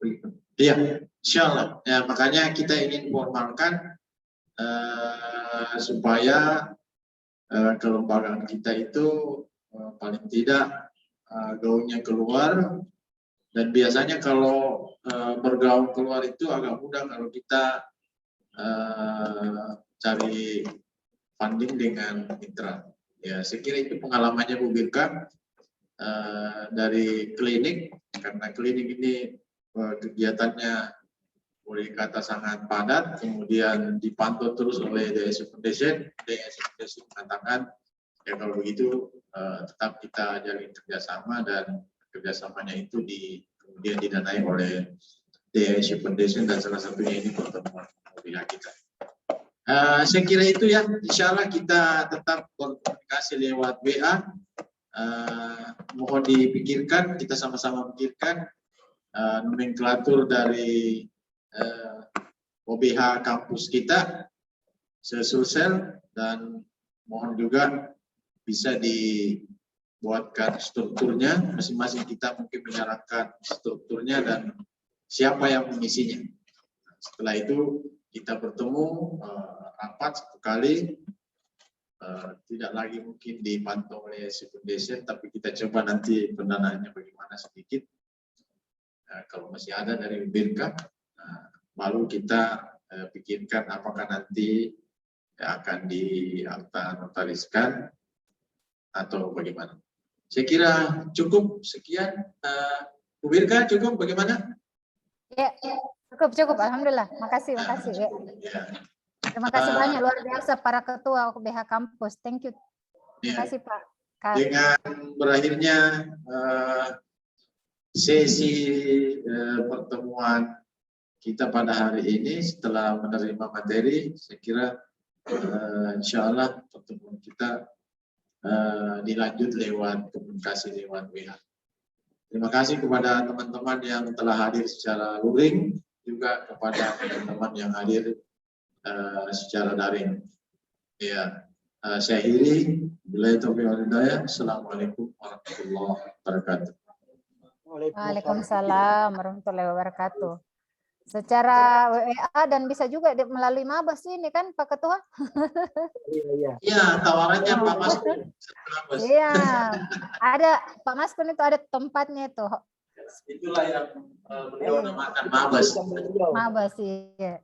S8: begitu.
S6: Iya, insyaallah. Ya, makanya kita ingin formalkan supaya kelembagaan kita itu paling tidak gaungnya keluar, dan biasanya kalau bergaung keluar itu agak mudah kalau kita cari funding dengan mitra. Ya, saya kira itu pengalamannya Bu Birka dari klinik, karena klinik ini kegiatannya boleh kata sangat padat, kemudian dipantau terus oleh DSI Foundation. DSI Foundation mengatakan, ya kalau begitu tetap kita jalin kerjasama, dan kerjasamanya itu kemudian didanai oleh DSI Foundation, dan salah satunya ini pertemuan pihak kita. Saya kira itu ya, insya Allah kita tetap komunikasi lewat WA. Mohon dipikirkan, kita sama-sama pikirkan nomenklatur dari OBH kampus kita sesulsel, dan mohon juga bisa dibuatkan strukturnya, masing-masing kita mungkin menyarankan strukturnya dan siapa yang mengisinya. Setelah itu kita bertemu rapat satu kali, tidak lagi mungkin dipantau oleh Foundation, tapi kita coba nanti pendanaannya bagaimana sedikit. Kalau masih ada dari Birka, baru kita pikirkan apakah nanti akan notariskan atau bagaimana. Saya kira cukup sekian. Bu Birka, cukup bagaimana?
S10: Ya, cukup. Alhamdulillah. Makasih. Ya. Terima kasih banyak, luar biasa para ketua OBH kampus. Thank you. Terima kasih Pak.
S6: Dengan berakhirnya sesi pertemuan kita pada hari ini, setelah menerima materi, saya kira insya Allah pertemuan kita dilanjut lewat komunikasi lewat WA. Terima kasih kepada teman-teman yang telah hadir secara luring, juga kepada teman-teman yang hadir secara daring. Ya, saya akhiri. Billahi taufiq wal hidayah. Assalamualaikum warahmatullahi wabarakatuh.
S10: Waalaikumsalam warahmatullahi wabarakatuh. Secara WA dan bisa juga melalui Mabes ini kan Pak Ketua?
S6: Iya, tawarannya Pak Mas.
S10: Iya, ada Pak Maskun itu ada tempatnya itu.
S6: Itulah yang beliau namakan Mabes.
S10: Mabes, iya.